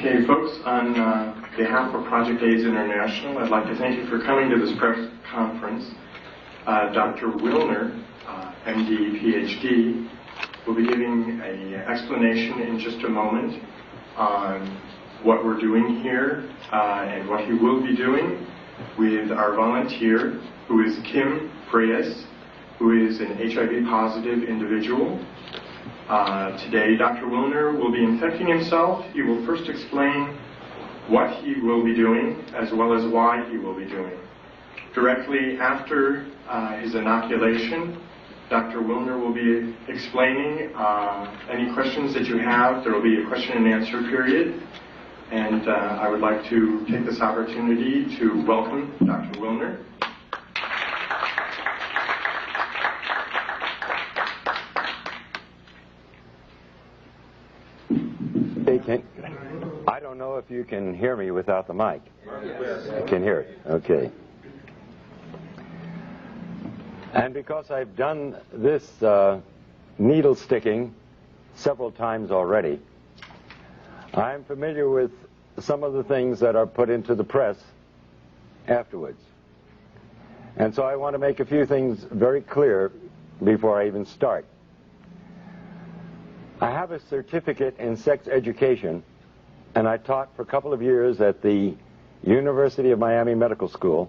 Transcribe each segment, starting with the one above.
Okay, folks, on behalf of Project AIDS International, I'd like to thank you for coming to this press conference. Dr. Willner, MD, PhD, will be giving an explanation in just a moment on what we're doing here and what he will be doing with our volunteer, who is Kim Freyes, who is an HIV-positive individual. Today, Dr. Willner will be infecting himself. He will first explain what he will be doing, as well as why he will be doing. Directly after his inoculation, Dr. Willner will be explaining any questions that you have. There will be a question and answer period. And I would like to take this opportunity to welcome Dr. Willner. I don't know if you can hear me without the mic. Yes. I can hear it. Okay. And because I've done this needle sticking several times already, I'm familiar with some of the things that are put into the press afterwards. And so I want to make a few things very clear before I even start. I have a certificate in sex education, and I taught for a couple of years at the University of Miami Medical School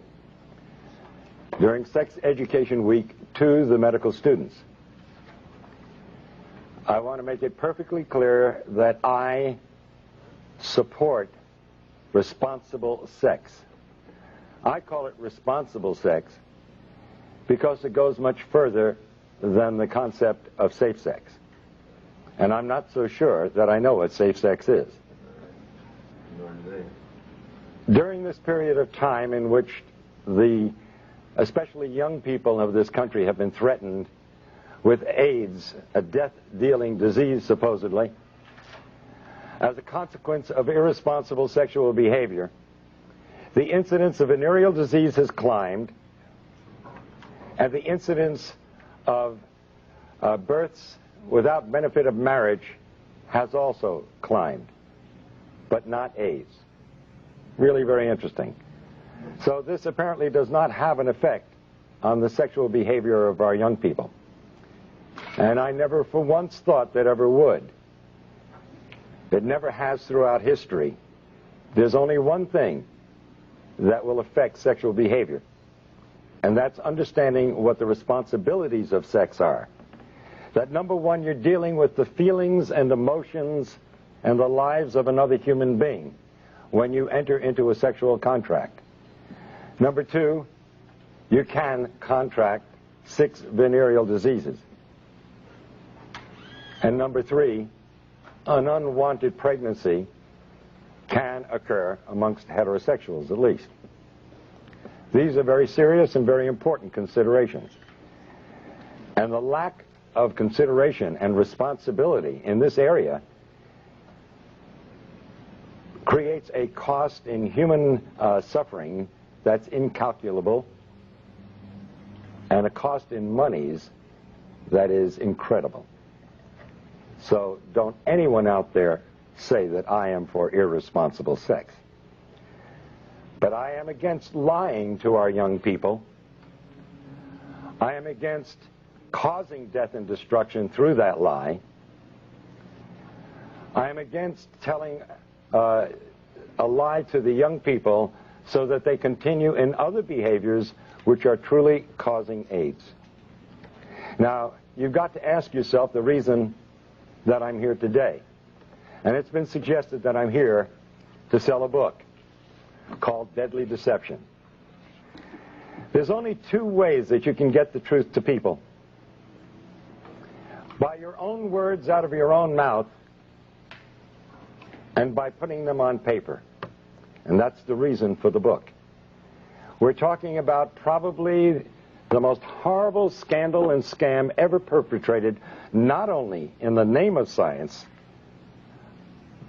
during Sex Education Week to the medical students. I want to make it perfectly clear that I support responsible sex. I call it responsible sex because it goes much further than the concept of safe sex. And I'm not so sure that I know what safe sex is. During this period of time in which especially young people of this country have been threatened with AIDS, a death-dealing disease supposedly, as a consequence of irresponsible sexual behavior, the incidence of venereal disease has climbed, and the incidence of births without benefit of marriage has also climbed, but not AIDS. Really very interesting. So this apparently does not have an effect on the sexual behavior of our young people. And I never for once thought that ever would. It never has throughout history. There's only one thing that will affect sexual behavior, and that's understanding what the responsibilities of sex are. That number one, you're dealing with the feelings and emotions and the lives of another human being when you enter into a sexual contract. Number two, you can contract 6 venereal diseases. And number three, an unwanted pregnancy can occur amongst heterosexuals at least. These are very serious and very important considerations. And the lack of consideration and responsibility in this area creates a cost in human suffering that's incalculable, and a cost in monies that is incredible. So don't anyone out there say that I am for irresponsible sex. But I am against lying to our young people. I am against causing death and destruction through that lie. I am against telling a lie to the young people so that they continue in other behaviors which are truly causing AIDS. Now, you've got to ask yourself the reason that I'm here today. And it's been suggested that I'm here to sell a book called Deadly Deception. There's only 2 ways that you can get the truth to people. By your own words out of your own mouth, and by putting them on paper. And that's the reason for the book. We're talking about probably the most horrible scandal and scam ever perpetrated, not only in the name of science,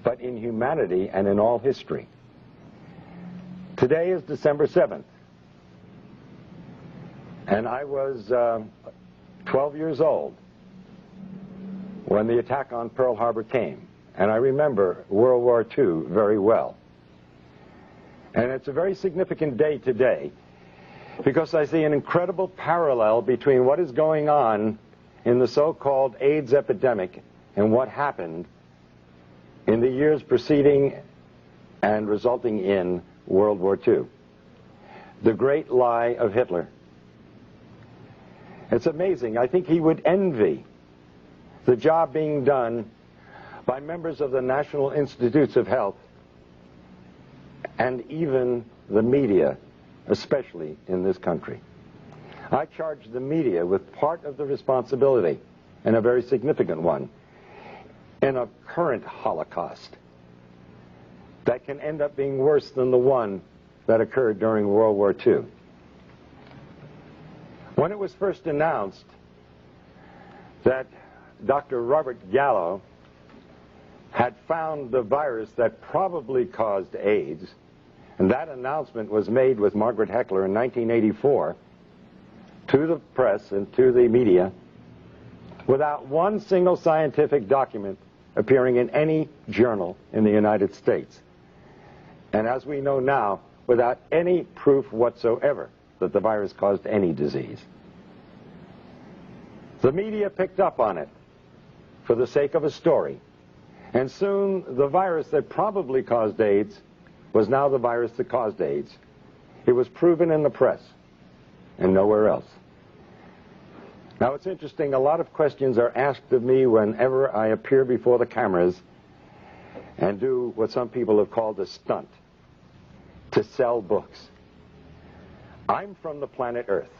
but in humanity and in all history. Today is December 7th. And I was 12 years old when the attack on Pearl Harbor came. and I remember World War II very well. And it's a very significant day today because I see an incredible parallel between what is going on in the so-called AIDS epidemic and what happened in the years preceding and resulting in World War II. The great lie of Hitler. It's amazing. I think he would envy the job being done by members of the National Institutes of Health and even the media, especially in this country. I charge the media with part of the responsibility, and a very significant one, in a current Holocaust that can end up being worse than the one that occurred during World War II. When it was first announced that Dr. Robert Gallo had found the virus that probably caused AIDS, and that announcement was made with Margaret Heckler in 1984 to the press and to the media without one single scientific document appearing in any journal in the United States. And as we know now, without any proof whatsoever that the virus caused any disease. The media picked up on it for the sake of a story. And soon the virus that probably caused AIDS was now the virus that caused AIDS. It was proven in the press and nowhere else. Now it's interesting, a lot of questions are asked of me whenever I appear before the cameras and do what some people have called a stunt, to sell books. I'm from the planet Earth.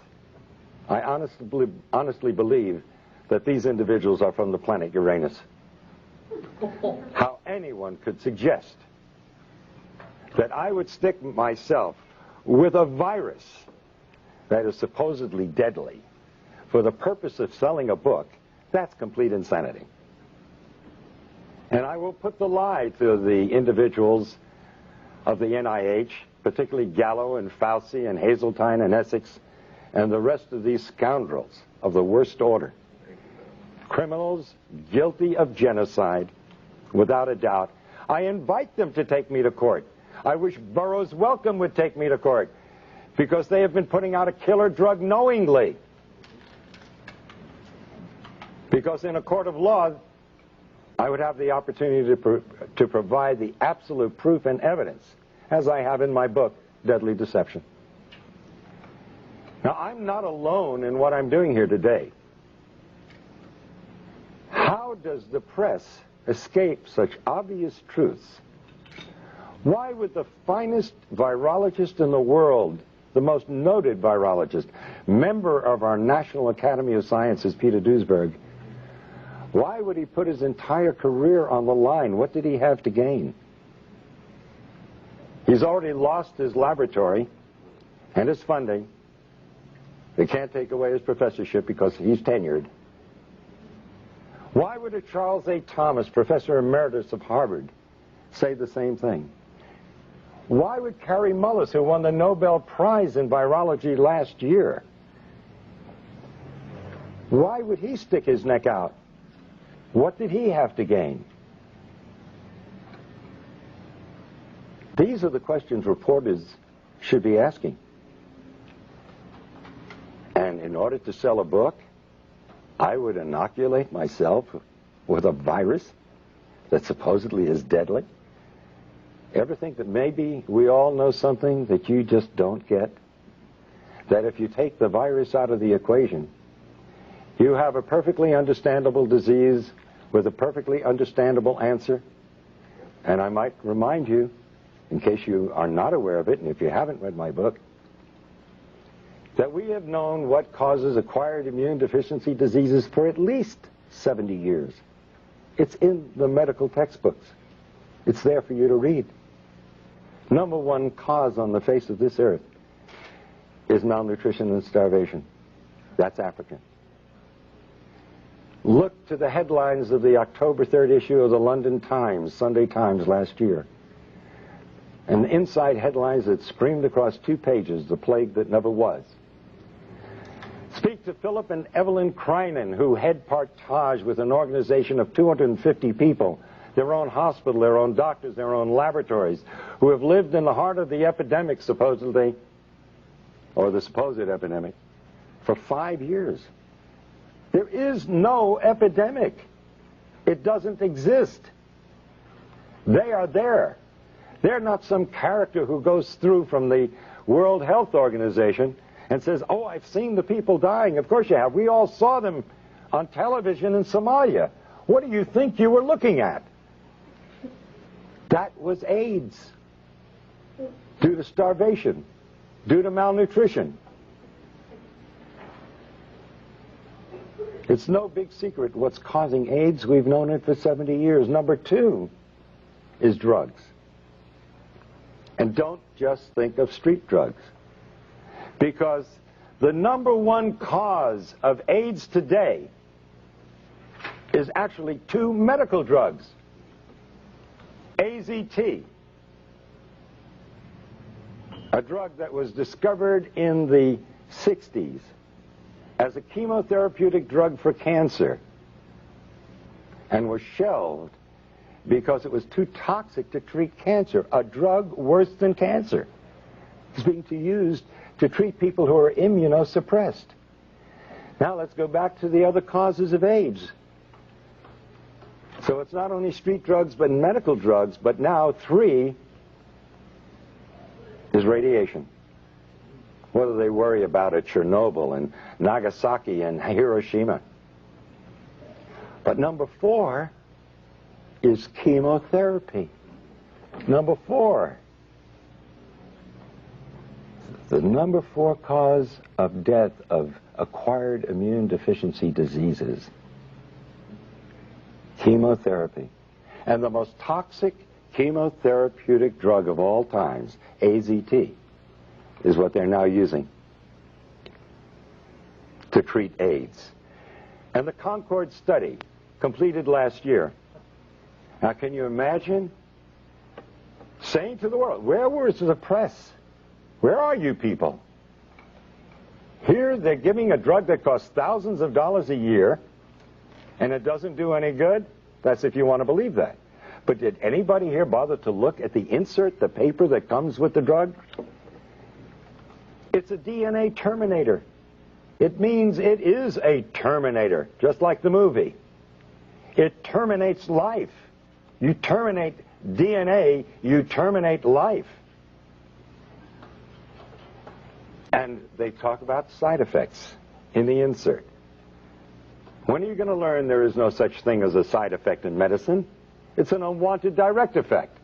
I honestly believe that these individuals are from the planet Uranus. How anyone could suggest that I would stick myself with a virus that is supposedly deadly for the purpose of selling a book, that's complete insanity. And I will put the lie to the individuals of the NIH, particularly Gallo and Fauci and Hazeltine and Essex and the rest of these scoundrels of the worst order. Criminals guilty of genocide, without a doubt. I invite them to take me to court. I wish Burroughs Wellcome would take me to court because they have been putting out a killer drug knowingly. Because in a court of law, I would have the opportunity to provide the absolute proof and evidence, as I have in my book, Deadly Deception. Now, I'm not alone in what I'm doing here today. How does the press escape such obvious truths? Why would the finest virologist in the world, the most noted virologist, member of our National Academy of Sciences, Peter Duesberg, why would he put his entire career on the line? What did he have to gain? He's already lost his laboratory and his funding. They can't take away his professorship because he's tenured. Why would a Charles A. Thomas, professor emeritus of Harvard, say the same thing? Why would Kary Mullis, who won the Nobel Prize in virology last year, why would he stick his neck out? What did he have to gain? These are the questions reporters should be asking. And in order to sell a book, I would inoculate myself with a virus that supposedly is deadly. Ever think that maybe we all know something that you just don't get? That if you take the virus out of the equation, you have a perfectly understandable disease with a perfectly understandable answer. And I might remind you, in case you are not aware of it, and if you haven't read my book, that we have known what causes acquired immune deficiency diseases for at least 70 years. It's in the medical textbooks. It's there for you to read. Number one cause on the face of this earth is malnutrition and starvation. That's African. Look to the headlines of the October 3rd issue of the London Times, Sunday Times last year. And the inside headlines that screamed across 2 pages, the plague that never was. Speak to Philip and Evelyn Kreinen, who head Partage with an organization of 250 people their own hospital, their own doctors, their own laboratories, who have lived in the heart of the epidemic, supposedly, or the supposed epidemic, for 5 years. There is no epidemic. It doesn't exist. They are there. They're not some character who goes through from the World Health Organization and says, oh, I've seen the people dying. Of course you have. We all saw them on television in Somalia. What do you think you were looking at? That was AIDS. Due to starvation. Due to malnutrition. It's no big secret what's causing AIDS. We've known it for 70 years. Number 2 is drugs. And don't just think of street drugs. Because the number 1 cause of AIDS today is actually 2 medical drugs. AZT, a drug that was discovered in the 60s as a chemotherapeutic drug for cancer and was shelved because it was too toxic to treat cancer. A drug worse than cancer is being used to treat people who are immunosuppressed. Now let's go back to the other causes of AIDS. So it's not only street drugs but medical drugs, but now 3 is radiation. What do they worry about at Chernobyl and Nagasaki and Hiroshima? But number 4 is chemotherapy. Number 4. The number 4 cause of death of acquired immune deficiency diseases. Chemotherapy. And the most toxic chemotherapeutic drug of all times, AZT, is what they're now using to treat AIDS. And the Concord study, completed last year. Now, can you imagine saying to the world, where was the press? Where are you people? Here they're giving a drug that costs thousands of dollars a year, and it doesn't do any good? That's if you want to believe that. But did anybody here bother to look at the insert, the paper that comes with the drug? It's a DNA terminator. It means it is a terminator, just like the movie. It terminates life. You terminate DNA, you terminate life. And they talk about side effects in the insert. When are you going to learn there is no such thing as a side effect in medicine? It's an unwanted direct effect.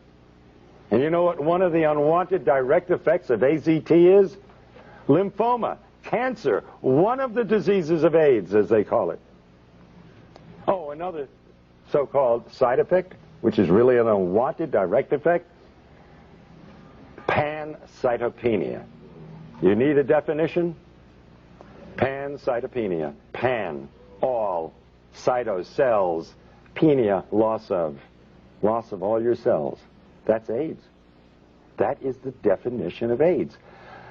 And you know what one of the unwanted direct effects of AZT is? Lymphoma, cancer, one of the diseases of AIDS, as they call it. Oh, another so-called side effect, which is really an unwanted direct effect, pancytopenia. You need a definition? Pancytopenia. Pan, all, cyto, cells, penia, loss of all your cells. That's AIDS. That is the definition of AIDS.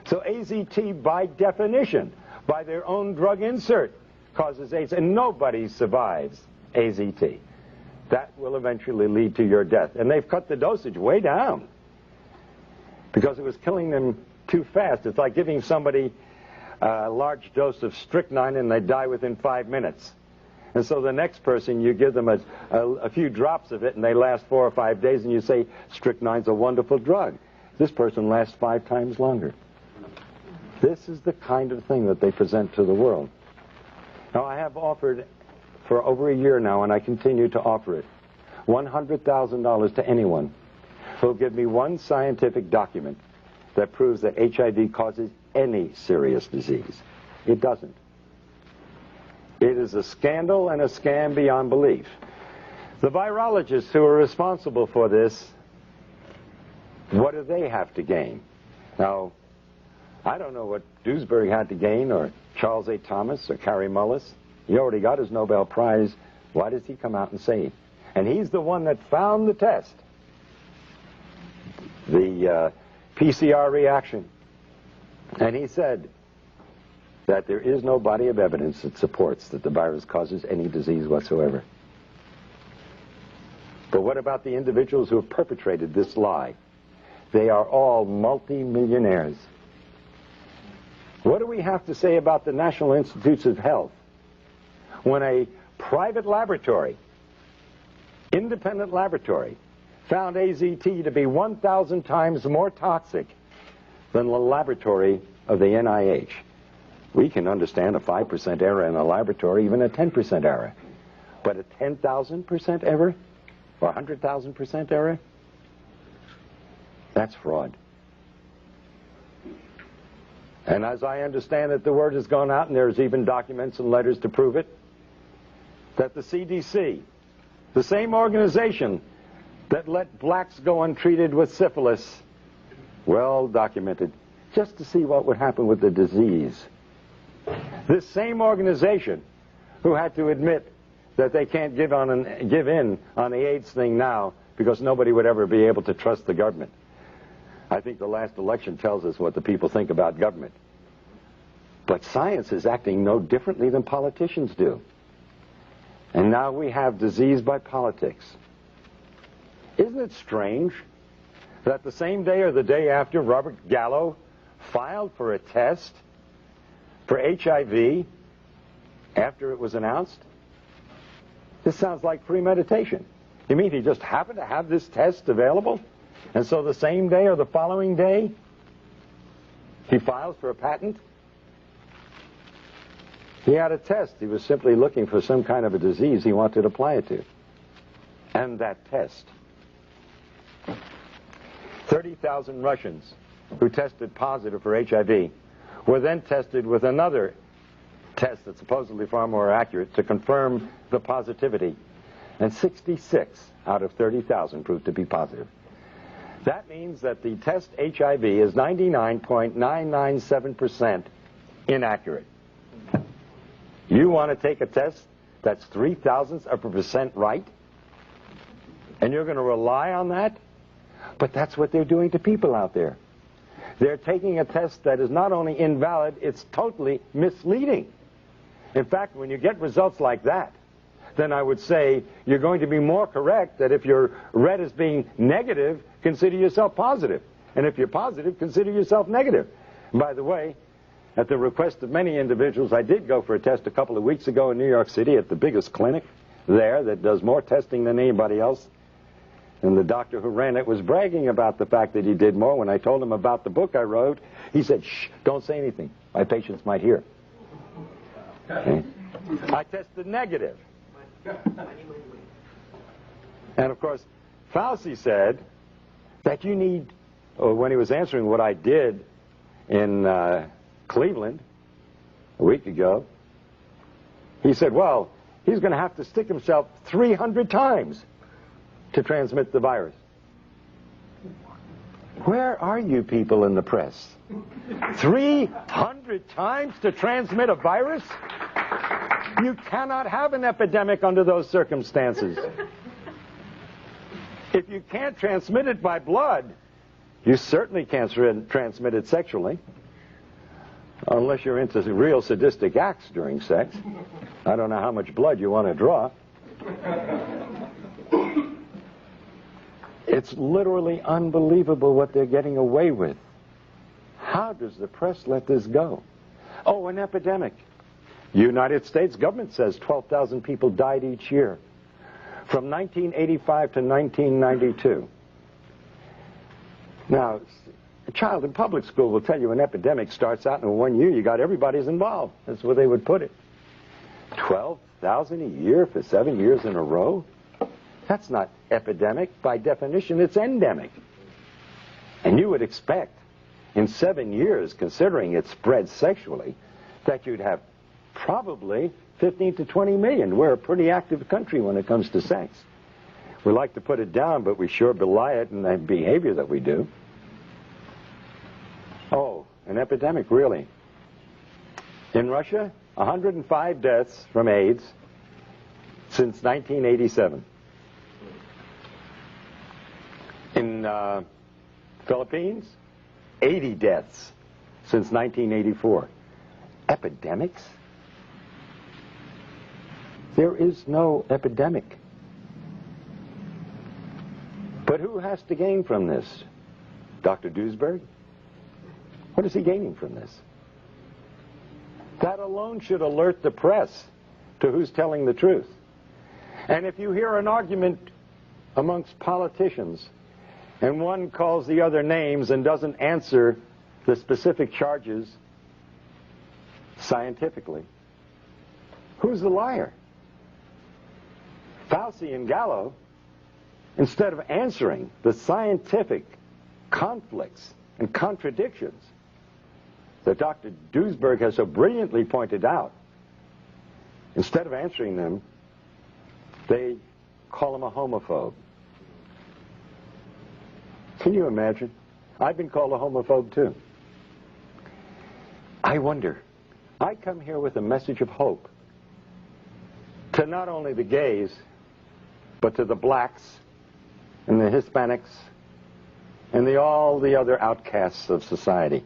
So AZT, by definition, by their own drug insert, causes AIDS, and nobody survives AZT. That will eventually lead to your death. And they've cut the dosage way down because it was killing them too fast. It's like giving somebody a large dose of strychnine and they die within 5 minutes. And so the next person, you give them a few drops of it and they last 4 or 5 days, and you say, strychnine's a wonderful drug. This person lasts 5 times longer. This is the kind of thing that they present to the world. Now, I have offered for over a year now, and I continue to offer it, $100,000 to anyone who'll give me one scientific document that proves that HIV causes any serious disease. It doesn't. It is a scandal and a scam beyond belief. The virologists who are responsible for this, what do they have to gain? Now, I don't know what Duesberg had to gain, or Charles A. Thomas, or Kary Mullis. He already got his Nobel Prize. Why does he come out and say it? And he's the one that found the test. The PCR reaction. And he said that there is no body of evidence that supports that the virus causes any disease whatsoever. But what What about the individuals who have perpetrated this lie? They are all multi-millionaires. What do we have to say about the National Institutes of Health when a private laboratory, independent laboratory, found AZT to be 1,000 times more toxic than the laboratory of the NIH? We can understand a 5% error in a laboratory, even a 10% error. But a 10,000% error? Or 100,000% error? That's fraud. And as I understand it, the word has gone out, and there's even documents and letters to prove it, that the CDC, the same organization that let blacks go untreated with syphilis, well documented, just to see what would happen with the disease. This same organization who had to admit that they can't give in on the AIDS thing now because nobody would ever be able to trust the government. I think the last election tells us what the people think about government. But science is acting no differently than politicians do. And now we have disease by politics. Isn't it strange that the same day or the day after Robert Gallo filed for a test for HIV after it was announced? This sounds like premeditation. You mean he just happened to have this test available? And so the same day or the following day, he files for a patent? He had a test. He was simply looking for some kind of a disease he wanted to apply it to. And that test. 30,000 Russians who tested positive for HIV were then tested with another test that's supposedly far more accurate to confirm the positivity. And 66 out of 30,000 proved to be positive. That means that the test HIV is 99.997% inaccurate. You want to take a test that's 0.003% right? And you're going to rely on that? But that's what they're doing to people out there. They're taking a test that is not only invalid, it's totally misleading. In fact, when you get results like that, then I would say you're going to be more correct that if you're read as being negative, consider yourself positive. And if you're positive, consider yourself negative. And by the way, at the request of many individuals, I did go for a test a couple of weeks ago in New York City at the biggest clinic there that does more testing than anybody else. And the doctor who ran it was bragging about the fact that he did more. When I told him about the book I wrote, he said, "Shh, don't say anything. My patients might hear." Okay. I tested negative. And of course, Fauci said that you need, when he was answering what I did in Cleveland a week ago, he said, well, he's going to have to stick himself 300 times to transmit the virus. Where are you people in the press? 300 times to transmit a virus? You cannot have an epidemic under those circumstances. If you can't transmit it by blood, you certainly can't transmit it sexually. Unless you're into real sadistic acts during sex. I don't know how much blood you want to draw. It's literally unbelievable what they're getting away with. How does the press let this go? Oh, an epidemic. United States government says 12,000 people died each year from 1985 to 1992. Now, a child in public school will tell you an epidemic starts out in 1 year, you got everybody's involved. That's where they would put it. 12,000 a year for 7 years in a row? That's not epidemic. By definition, it's endemic. And you would expect in 7 years, considering it spread sexually, that you'd have probably 15 to 20 million. We're a pretty active country when it comes to sex. We like to put it down, but we sure belie it in the behavior that we do. Oh, an epidemic, really. In Russia, 105 deaths from AIDS since 1987. In Philippines, 80 deaths since 1984. Epidemics? There is no epidemic. But who has to gain from this? Dr. Duesberg? What is he gaining from this? That alone should alert the press to who's telling the truth. And if you hear an argument amongst politicians and one calls the other names and doesn't answer the specific charges scientifically, who's the liar? Fauci and Gallo, instead of answering the scientific conflicts and contradictions that Dr. Duesberg has so brilliantly pointed out, instead of answering them, they call him a homophobe. Can you imagine? I've been called a homophobe too. I wonder, I come here with a message of hope to not only the gays, but to the blacks and the Hispanics and all the other outcasts of society,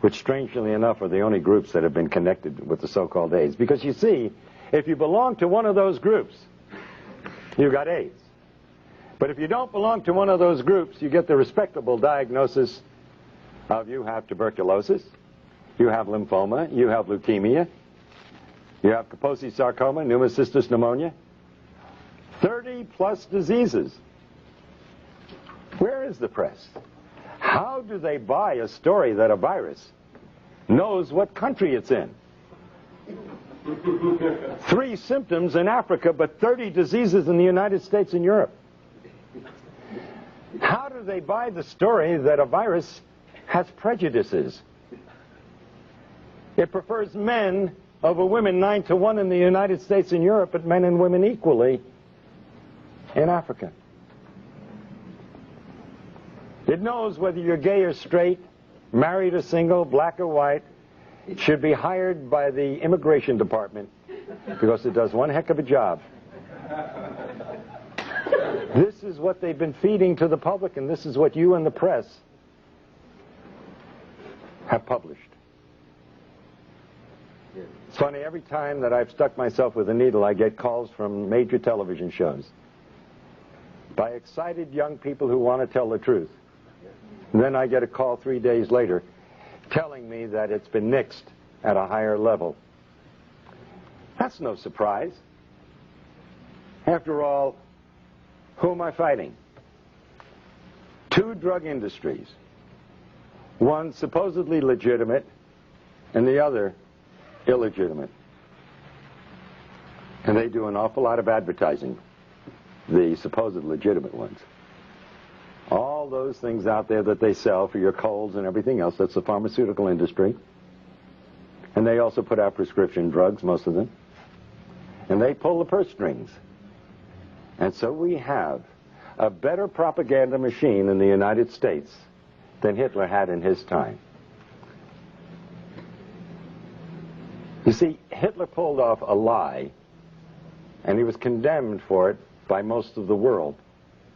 which strangely enough are the only groups that have been connected with the so-called AIDS. Because you see, if you belong to one of those groups, you got AIDS. But if you don't belong to one of those groups, you get the respectable diagnosis of you have tuberculosis, you have lymphoma, you have leukemia, you have Kaposi sarcoma, pneumocystis pneumonia, 30-plus diseases. Where is the press? How do they buy a story that a virus knows what country it's in? 3 symptoms in Africa, but 30 diseases in the United States and Europe. How do they buy the story that a virus has prejudices? It prefers men over women 9-to-1 in the United States and Europe, but men and women equally in Africa. It knows whether you're gay or straight, married or single, black or white. It should be hired by the immigration department because it does one heck of a job. This is what they've been feeding to the public, and this is what you and the press have published. It's funny, every time that I've stuck myself with a needle, I get calls from major television shows by excited young people who want to tell the truth. And then I get a call 3 days later telling me that it's been nixed at a higher level. That's no surprise. After all, who am I fighting? 2 drug industries. One supposedly legitimate and the other illegitimate. And they do an awful lot of advertising, the supposed legitimate ones. All those things out there that they sell for your colds and everything else, that's the pharmaceutical industry. And they also put out prescription drugs, most of them. And they pull the purse strings. And so we have a better propaganda machine in the United States than Hitler had in his time. You see, Hitler pulled off a lie, and he was condemned for it by most of the world,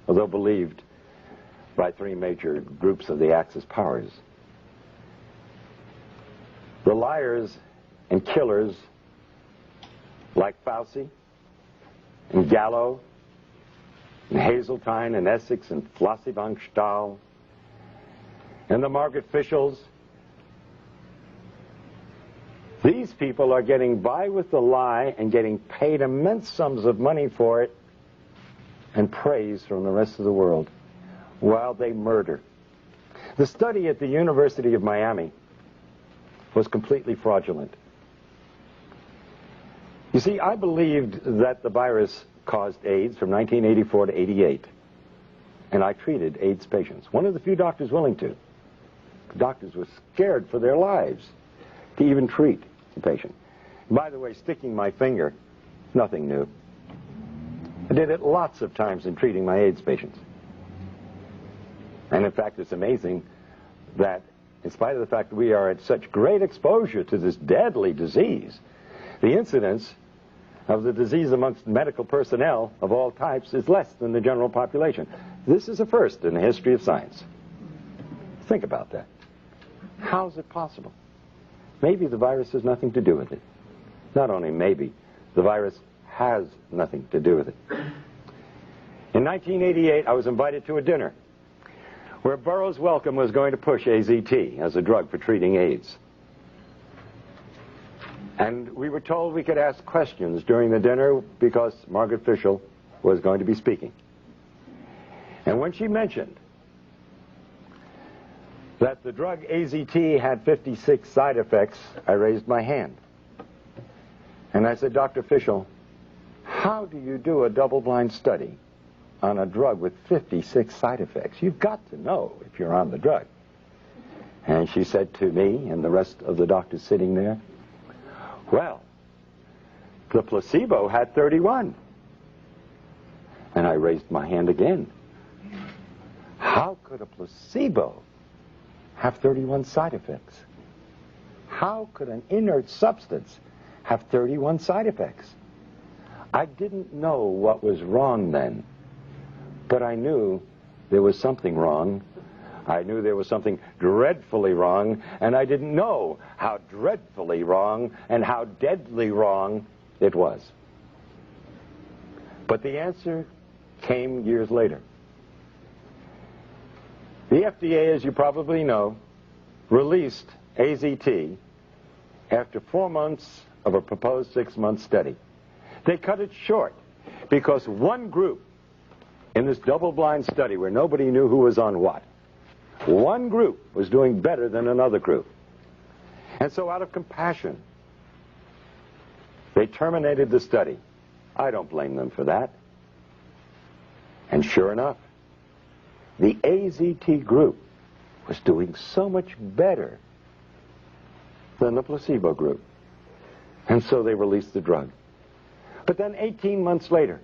although believed by 3 major groups of the Axis powers. The liars and killers like Fauci and Gallo and Hazeltine and Essex and Flossie von Stahl and the Margaret Fischels, these people are getting by with the lie and getting paid immense sums of money for it and praise from the rest of the world while they murder. The study at the University of Miami was completely fraudulent. You see, I believed that the virus caused AIDS from 1984 to 88, and I treated AIDS patients. One of the few doctors willing to. The doctors were scared for their lives to even treat the patient. By the way, sticking my finger, nothing new. I did it lots of times in treating my AIDS patients. And in fact, it's amazing that in spite of the fact that we are at such great exposure to this deadly disease, the incidence of the disease amongst medical personnel of all types is less than the general population. This is a first in the history of science. Think about that. How is it possible? Maybe the virus has nothing to do with it. Not only maybe, the virus has nothing to do with it. In In 1988, I was invited to a dinner where Burroughs Wellcome was going to push AZT as a drug for treating AIDS. And we were told we could ask questions during the dinner because Margaret Fischel was going to be speaking. And when she mentioned that the drug AZT had 56 side effects, I raised my hand. And I said, Dr. Fischel, how do you do a double-blind study on a drug with 56 side effects? You've got to know if you're on the drug. And she said to me and the rest of the doctors sitting there, well, the placebo had 31. And I raised my hand again. How could a placebo have 31 side effects? How could an inert substance have 31 side effects? I didn't know what was wrong then, but I knew there was something wrong. I knew there was something dreadfully wrong, and I didn't know how dreadfully wrong and how deadly wrong it was. But the answer came years later. The FDA, as you probably know, released AZT after 4 months of a proposed 6-month study. They cut it short because one group in this double-blind study where nobody knew who was on what, one group was doing better than another group. And so out of compassion, they terminated the study. I don't blame them for that. And sure enough, the AZT group was doing so much better than the placebo group. And so they released the drug. But then 18 months later,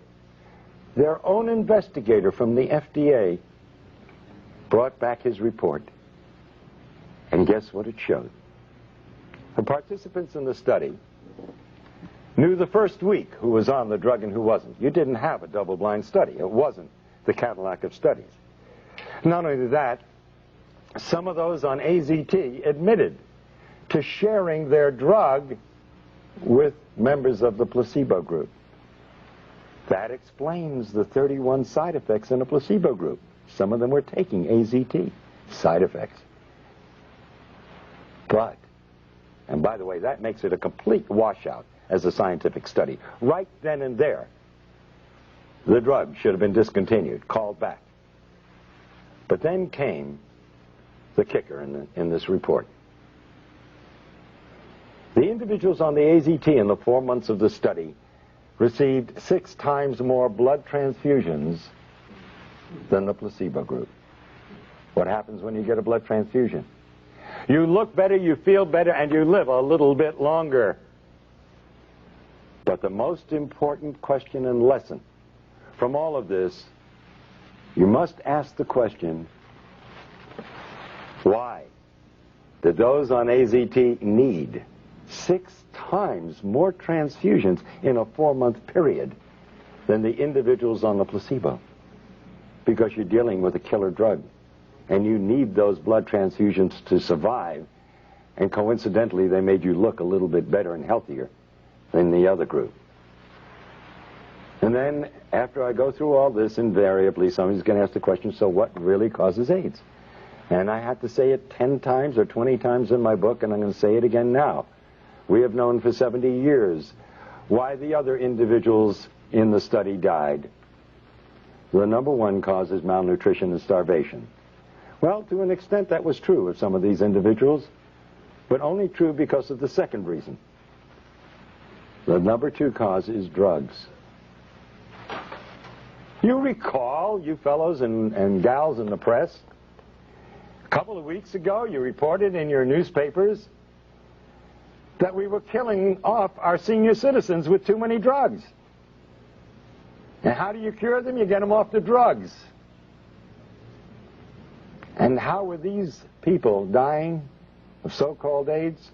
their own investigator from the FDA brought back his report. And guess what it showed? The participants in the study knew the first week who was on the drug and who wasn't. You didn't have a double-blind study. It wasn't the Cadillac of studies. Not only that, some of those on AZT admitted to sharing their drug with members of the placebo group. That explains the 31 side effects in a placebo group. Some of them were taking AZT. Side effects. But, and by the way, that makes it a complete washout as a scientific study. Right then and there, the drug should have been discontinued, called back. But then came the kicker in this report. The individuals on the AZT in the 4 months of the study received 6 times more blood transfusions than the placebo group. What happens when you get a blood transfusion? You look better, you feel better, and you live a little bit longer. But the most important question and lesson from all of this, you must ask the question, why did those on AZT need 6 times more transfusions in a 4-month period than the individuals on the placebo? Because you're dealing with a killer drug, and you need those blood transfusions to survive, and coincidentally they made you look a little bit better and healthier than the other group. And then, after I go through all this, invariably somebody's going to ask the question, so what really causes AIDS? And I had to say it 10 times or 20 times in my book, and I'm going to say it again now. We have known for 70 years why the other individuals in the study died. The number one cause is malnutrition and starvation. Well, to an extent that was true of some of these individuals, but only true because of the second reason. The number 2 cause is drugs. You recall, you fellows and gals in the press, a couple of weeks ago you reported in your newspapers that we were killing off our senior citizens with too many drugs. And how do you cure them? You get them off the drugs. And how were these people dying of so-called AIDS?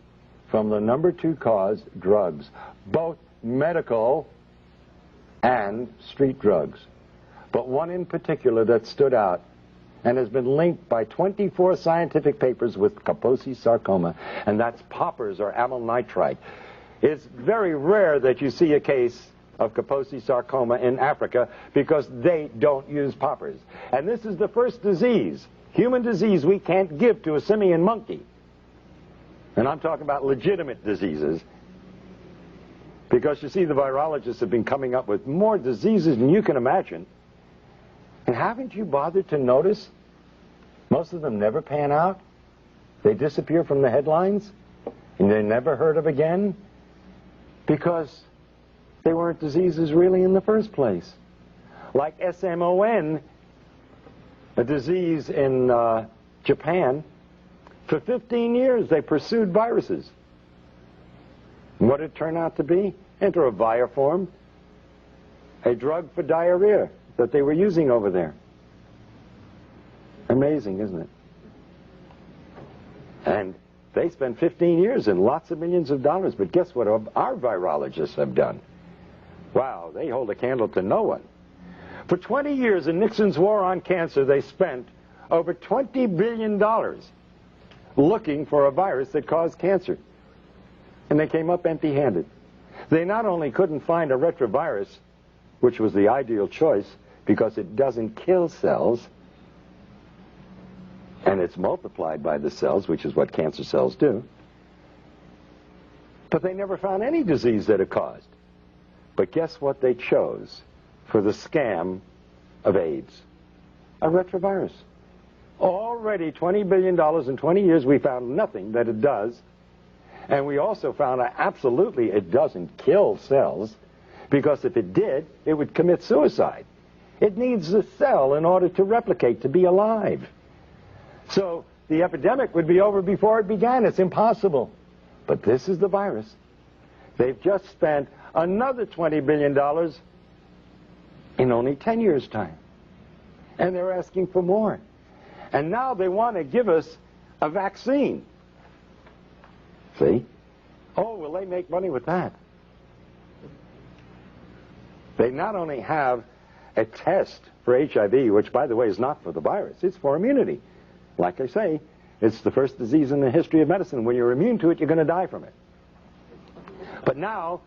From the number 2 cause, drugs. Both medical and street drugs. But one in particular that stood out and has been linked by 24 scientific papers with Kaposi sarcoma, and that's poppers or amyl nitrite. It's very rare that you see a case of Kaposi sarcoma in Africa because they don't use poppers. And this is the first disease, human disease, we can't give to a simian monkey. And I'm talking about legitimate diseases. Because you see, the virologists have been coming up with more diseases than you can imagine. And haven't you bothered to notice most of them never pan out? They disappear from the headlines and they're never heard of again because they weren't diseases really in the first place. Like SMON, a disease in Japan. For 15 years they pursued viruses. And what did it turn out to be? Enteroviroform, a drug for diarrhea that they were using over there. Amazing, isn't it? And they spent 15 years and lots of millions of dollars, but guess what our virologists have done? Wow, they hold a candle to no one. For 20 years in Nixon's war on cancer, they spent over $20 billion looking for a virus that caused cancer. And they came up empty-handed. They not only couldn't find a retrovirus, which was the ideal choice because it doesn't kill cells, and it's multiplied by the cells, which is what cancer cells do, but they never found any disease that it caused. But guess what they chose for the scam of AIDS? A retrovirus. Already $20 billion in 20 years, we found nothing that it does. And we also found out absolutely it doesn't kill cells, because if it did, it would commit suicide. It needs the cell in order to replicate, to be alive. So the epidemic would be over before it began. It's impossible. But this is the virus. They've just spent another $20 billion in only 10 years' time. And they're asking for more. And now they want to give us a vaccine. See? Oh, will they make money with that? They not only have a test for HIV, which, by the way, is not for the virus. It's for immunity. Like I say, it's the first disease in the history of medicine. When you're immune to it, you're going to die from it. But now,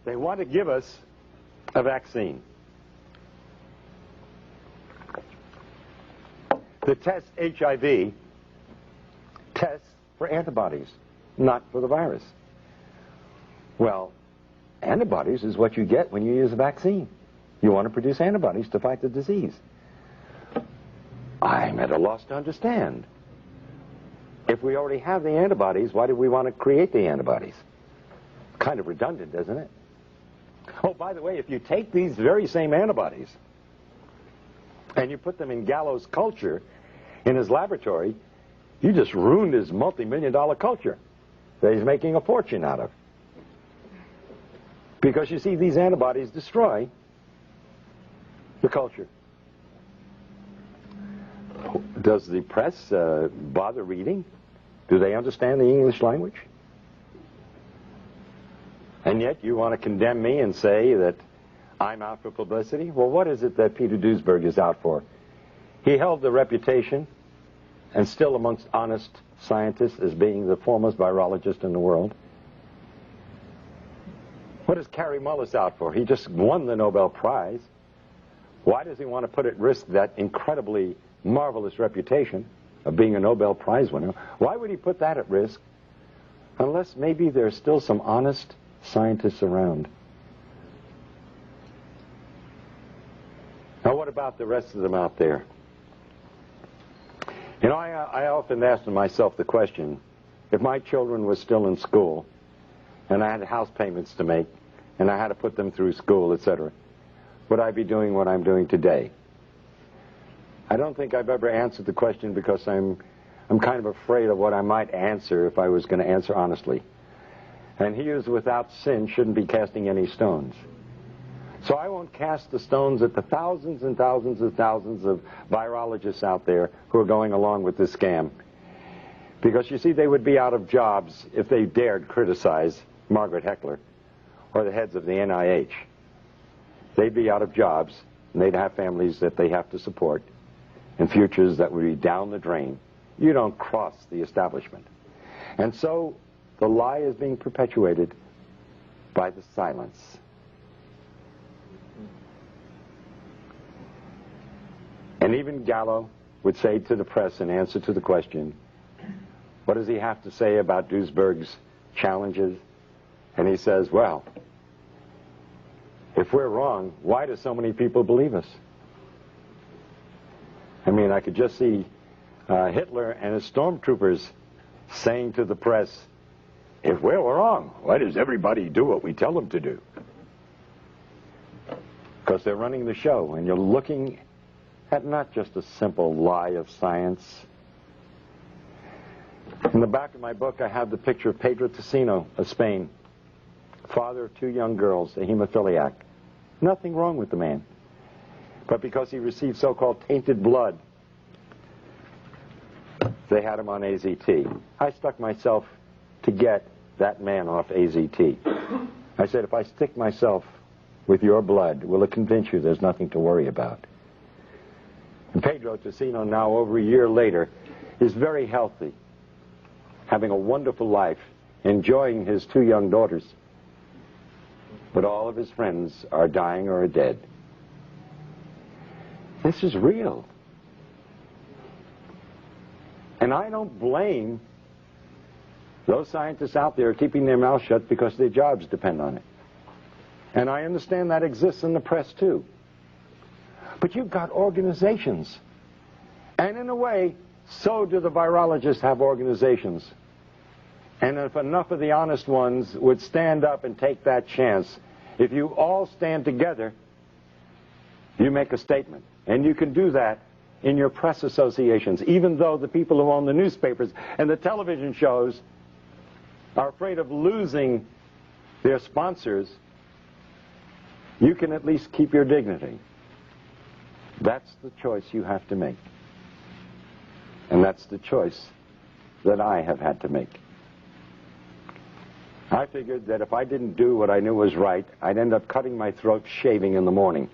they want to give us a vaccine. The test HIV tests for antibodies, not for the virus. Well, antibodies is what you get when you use a vaccine. You want to produce antibodies to fight the disease. I'm at a loss to understand. If we already have the antibodies, why do we want to create the antibodies? Kind of redundant, isn't it? Oh, by the way, if you take these very same antibodies and you put them in Gallo's culture in his laboratory, you just ruined his multi-million-dollar culture that he's making a fortune out of. Because you see, these antibodies destroy the culture. Does the press bother reading? Do they understand the English language? And yet you want to condemn me and say that I'm out for publicity? Well, what is it that Peter Duesberg is out for? He held the reputation, and still amongst honest scientists, as being the foremost virologist in the world. What is Kary Mullis out for? He just won the Nobel Prize. Why does he want to put at risk that incredibly marvelous reputation of being a Nobel Prize winner? Why would he put that at risk? Unless maybe there's still some honest scientists around. Now, what about the rest of them out there? You know, I often ask myself the question, if my children were still in school, and I had house payments to make, and I had to put them through school, etc., would I be doing what I'm doing today? I don't think I've ever answered the question because I'm kind of afraid of what I might answer if I was going to answer honestly. And he who's without sin shouldn't be casting any stones. So I won't cast the stones at the thousands and thousands and thousands of virologists out there who are going along with this scam. Because, you see, they would be out of jobs if they dared criticize Margaret Heckler or the heads of the NIH. They'd be out of jobs, and they'd have families that they have to support, and futures that would be down the drain. You don't cross the establishment. And so the lie is being perpetuated by the silence. And even Gallo would say to the press in answer to the question, what does he have to say about Duisberg's challenges? And he says, well, if we're wrong, why do so many people believe us? I mean, I could just see Hitler and his stormtroopers saying to the press, if we're wrong, why does everybody do what we tell them to do? Because they're running the show, and you're looking at not just a simple lie of science. In the back of my book, I have the picture of Pedro Tocino of Spain, father of 2 young girls, a hemophiliac. Nothing wrong with the man. But because he received so-called tainted blood, they had him on AZT. I stuck myself to get that man off AZT. I said, if I stick myself with your blood, will it convince you there's nothing to worry about? And Pedro Tocino, now over a year later, is very healthy, having a wonderful life, enjoying his 2 young daughters. But all of his friends are dying or are dead. This is real. And I don't blame those scientists out there keeping their mouth shut because their jobs depend on it. And I understand that exists in the press too. But you've got organizations. And in a way, so do the virologists have organizations. And if enough of the honest ones would stand up and take that chance, if you all stand together, you make a statement. And you can do that in your press associations, even though the people who own the newspapers and the television shows are afraid of losing their sponsors. You can at least keep your dignity. That's the choice you have to make. And that's the choice that I have had to make. I figured that if I didn't do what I knew was right, I'd end up cutting my throat shaving in the morning,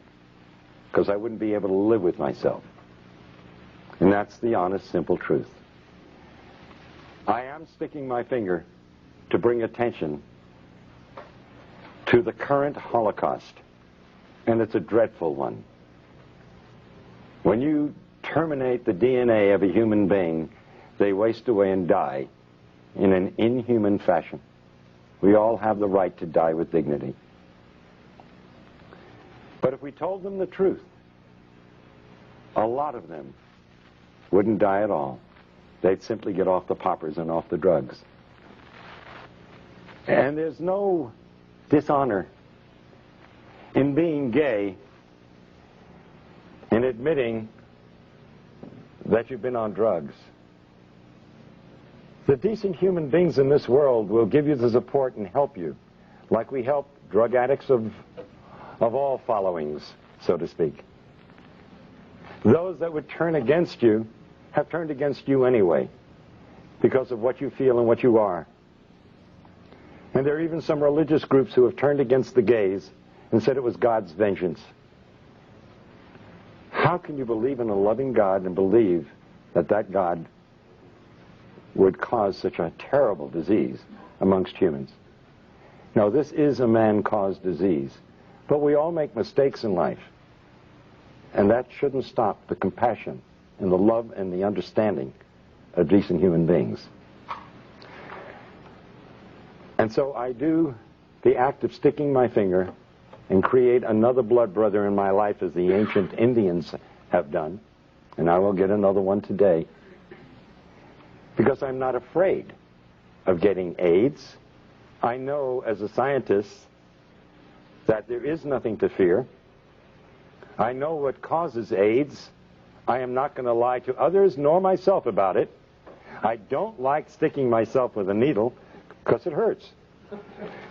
because I wouldn't be able to live with myself. And that's the honest, simple truth. I am sticking my finger to bring attention to the current Holocaust, and it's a dreadful one. When you terminate the DNA of a human being, they waste away and die in an inhuman fashion. We all have the right to die with dignity. But if we told them the truth, a lot of them wouldn't die at all. They'd simply get off the poppers and off the drugs. And there's no dishonor in being gay and admitting that you've been on drugs. The decent human beings in this world will give you the support and help you, like we help drug addicts of all followings, so to speak. Those that would turn against you have turned against you anyway, because of what you feel and what you are. And there are even some religious groups who have turned against the gays and said it was God's vengeance. How can you believe in a loving God and believe that that God would cause such a terrible disease amongst humans? No, this is a man-caused disease. But we all make mistakes in life. And that shouldn't stop the compassion and the love and the understanding of decent human beings. And so I do the act of sticking my finger and create another blood brother in my life, as the ancient Indians have done. And I will get another one today. Because I'm not afraid of getting AIDS. I know as a scientist that there is nothing to fear. I know what causes AIDS. I am not going to lie to others nor myself about it. I don't like sticking myself with a needle because it hurts.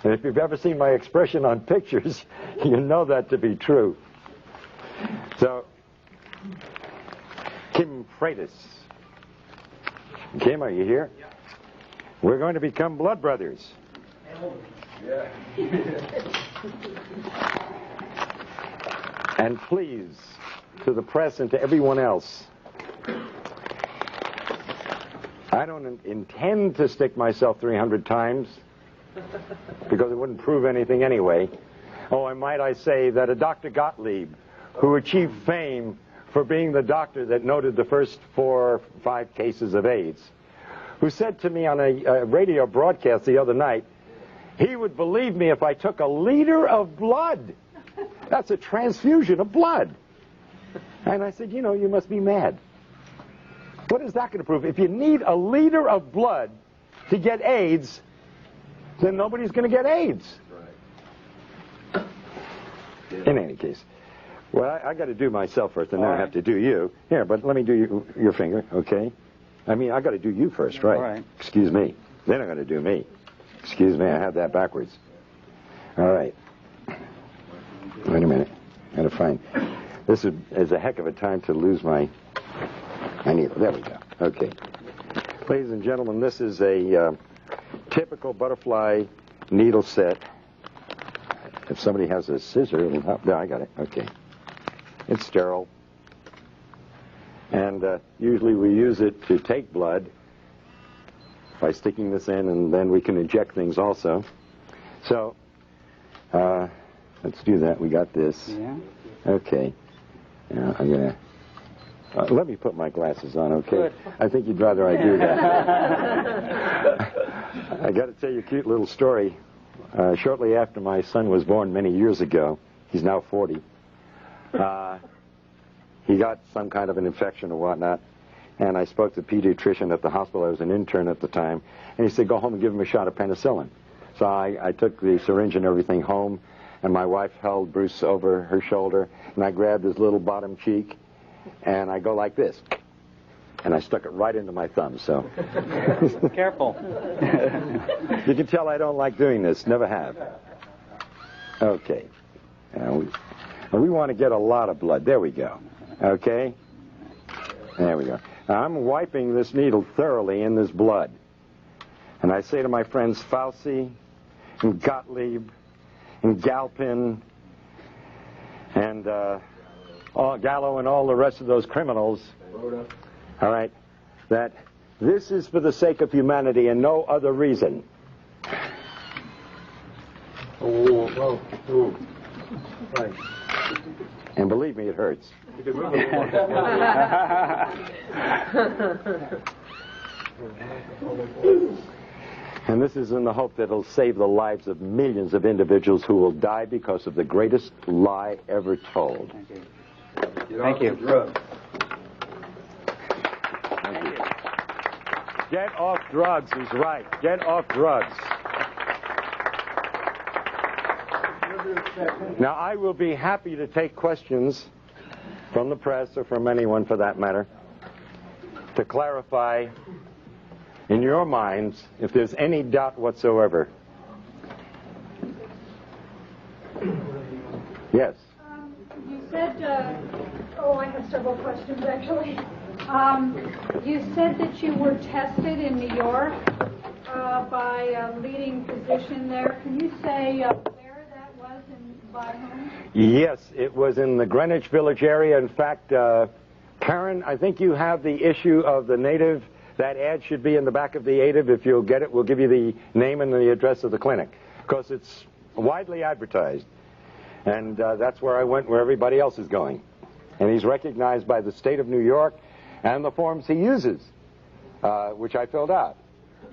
And if you've ever seen my expression on pictures, you know that to be true. So, Kim Freitas. Kim, are you here? Yeah. We're going to become blood brothers. Yeah. And please, to the press and to everyone else, I don't intend to stick myself 300 times, because it wouldn't prove anything anyway. Oh, and might I say that a Dr. Gottlieb, who achieved fame for being the doctor that noted the first 4 or 5 cases of AIDS, who said to me on a radio broadcast the other night, he would believe me if I took a liter of blood. That's a transfusion of blood. And I said, you know, you must be mad. What is that going to prove? If you need a liter of blood to get AIDS, then nobody's going to get AIDS. Right. In any case. Well, I got to do myself first, and then I have to do you. Here, but let me do your finger, okay? I mean, I got to do you first, right? All right. Excuse me. Then I'm going to do me. Excuse me, I have that backwards. All right. Wait a minute. Got to find. This is a heck of a time to lose my needle. There we go. Okay. Ladies and gentlemen, this is a typical butterfly needle set. If somebody has a scissor, it'll help. There, I got it. Okay. It's sterile. And usually we use it to take blood by sticking this in, and then we can inject things also. So, let's do that. We got this. Yeah. Okay. Now I'm going to... let me put my glasses on, okay? Good. I think you'd rather I do that. I got to tell you a cute little story. Shortly after my son was born many years ago, he's now 40, he got some kind of an infection or whatnot, and I spoke to the pediatrician at the hospital. I was an intern at the time, and he said, go home and give him a shot of penicillin. So I took the syringe and everything home, and my wife held Bruce over her shoulder, and I grabbed his little bottom cheek, and I go like this, and I stuck it right into my thumb, so. Careful. You can tell I don't like doing this, never have. Okay. We want to get a lot of blood. There we go. Okay? There we go. Now, I'm wiping this needle thoroughly in this blood. And I say to my friends Fauci and Gottlieb and Galpin and Gallo and all the rest of those criminals, all right, that this is for the sake of humanity and no other reason. Oh. Right. And believe me, it hurts. And this is in the hope that it'll save the lives of millions of individuals who will die because of the greatest lie ever told. Thank you. Thank you. Get off drugs is right. Get off drugs. Now, I will be happy to take questions from the press or from anyone for that matter to clarify in your minds if there's any doubt whatsoever. Yes. You said, I have several questions actually. You said that you were tested in New York by a leading physician there. Can you say where that was and by whom? Yes, it was in the Greenwich Village area. In fact, Karen, I think you have the issue of the native. That ad should be in the back of the native. If you'll get it, we'll give you the name and the address of the clinic, because it's widely advertised. And that's where I went, where everybody else is going. And he's recognized by the state of New York, and the forms he uses, which I filled out,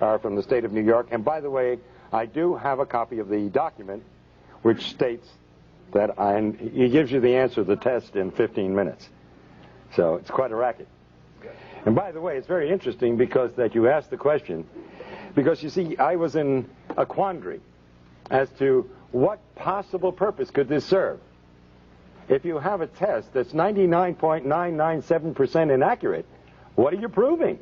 are from the state of New York. And by the way, I do have a copy of the document which states that he gives you the answer to the test in 15 minutes. So it's quite a racket. And by the way, it's very interesting because that you asked the question, because you see, I was in a quandary as to what possible purpose could this serve. If you have a test that's 99.997% inaccurate, what are you proving?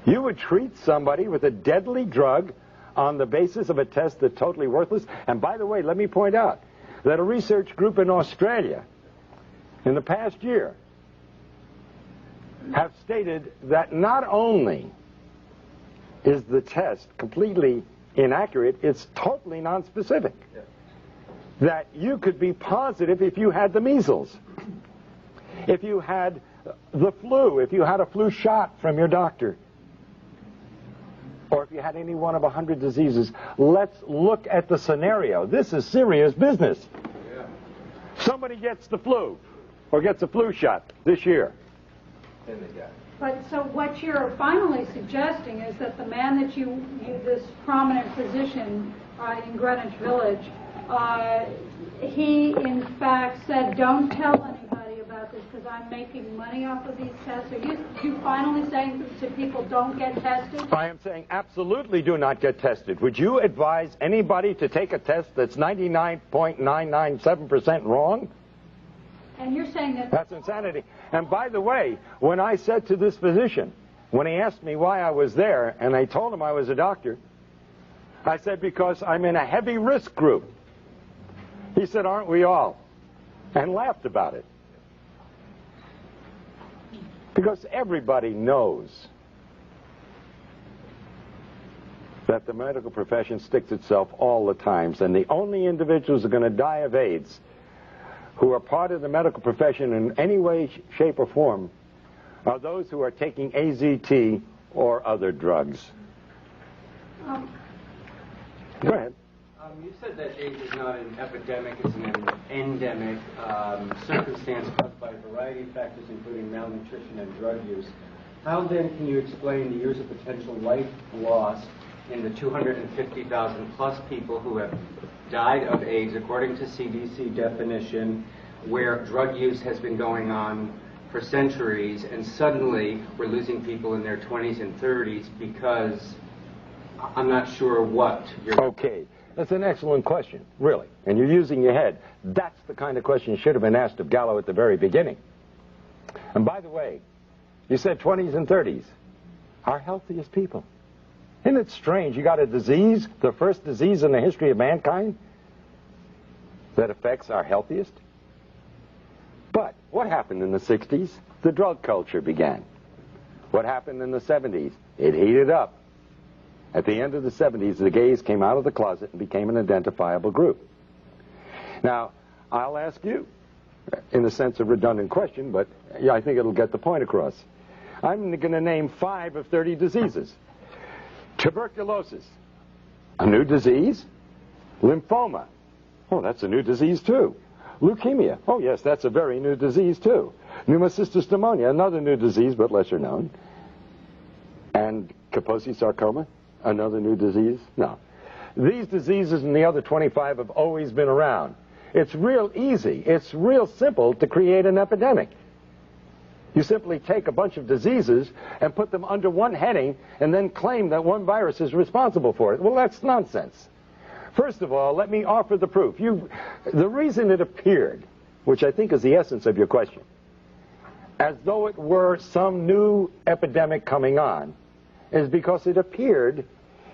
You would treat somebody with a deadly drug on the basis of a test that's totally worthless. And by the way, let me point out that a research group in Australia in the past year have stated that not only is the test completely inaccurate, it's totally nonspecific. Yeah. That you could be positive if you had the measles, if you had the flu, if you had a flu shot from your doctor, or if you had any one of 100 diseases. Let's look at the scenario. This is serious business. Yeah. Somebody gets the flu. or gets a flu shot this year. But so what you're finally suggesting is that the man that you this prominent physician in Greenwich Village, he in fact said, don't tell anybody about this because I'm making money off of these tests. Are you finally saying to people, don't get tested? I am saying absolutely do not get tested. Would you advise anybody to take a test that's 99.997% wrong? And you're saying that... That's insanity. And by the way, when I said to this physician, when he asked me why I was there, and I told him I was a doctor, I said, because I'm in a heavy risk group. He said, aren't we all? And laughed about it. Because everybody knows that the medical profession sticks itself all the time, and the only individuals who are going to die of AIDS who are part of the medical profession in any way, shape, or form are those who are taking AZT or other drugs. Go ahead. You said that AIDS is not an epidemic, it's an endemic circumstance caused by a variety of factors, including malnutrition and drug use. How then can you explain the years of potential life loss in the 250,000 plus people who have died of AIDS, according to CDC definition, where drug use has been going on for centuries, and suddenly we're losing people in their 20s and 30s because I'm not sure what you're... Okay, that's an excellent question, really. And you're using your head. That's the kind of question should have been asked of Gallo at the very beginning. And by the way, you said 20s and 30s, our healthiest people. Isn't it strange? You got a disease, the first disease in the history of mankind, that affects our healthiest? But what happened in the 60s? The drug culture began. What happened in the 70s? It heated up. At the end of the 70s, the gays came out of the closet and became an identifiable group. Now, I'll ask you, in the sense of redundant question, but yeah, I think it'll get the point across. I'm going to name 5 of 30 diseases. Tuberculosis, a new disease. Lymphoma, oh, that's a new disease too. Leukemia, oh yes, that's a very new disease too. Pneumocystis pneumonia, another new disease but lesser known. And Kaposi sarcoma, another new disease? No. These diseases and the other 25 have always been around. It's real easy, it's real simple to create an epidemic. You simply take a bunch of diseases and put them under one heading and then claim that one virus is responsible for it. Well, that's nonsense. First of all, let me offer the proof. The reason it appeared, which I think is the essence of your question, as though it were some new epidemic coming on, is because it appeared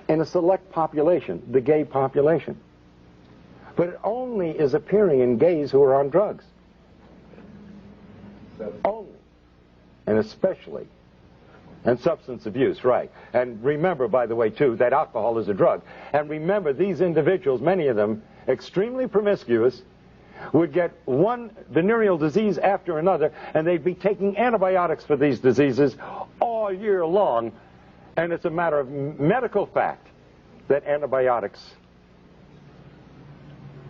in a select population, the gay population. But it only is appearing in gays who are on drugs. Only. And especially, and substance abuse, right. And remember, by the way, too, that alcohol is a drug. And remember, these individuals, many of them, extremely promiscuous, would get one venereal disease after another, and they'd be taking antibiotics for these diseases all year long. And it's a matter of medical fact that antibiotics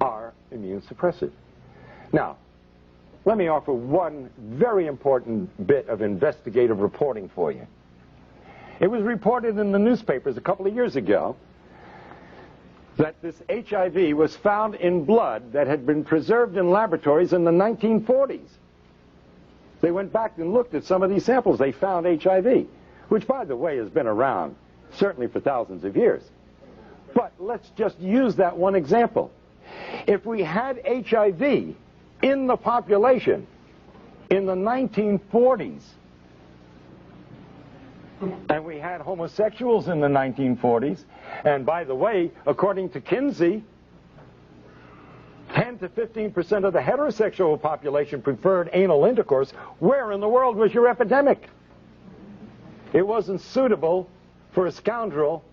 are immune suppressive. Now, let me offer one very important bit of investigative reporting for you. It was reported in the newspapers a couple of years ago that this HIV was found in blood that had been preserved in laboratories in the 1940s. They went back and looked at some of these samples. They found HIV, which, by the way, has been around certainly for thousands of years. But let's just use that one example. If we had HIV in the population in the 1940s, and we had homosexuals in the 1940s, and by the way, according to Kinsey, 10 to 15% of the heterosexual population preferred anal intercourse, where in the world was your epidemic? It wasn't suitable for a scoundrel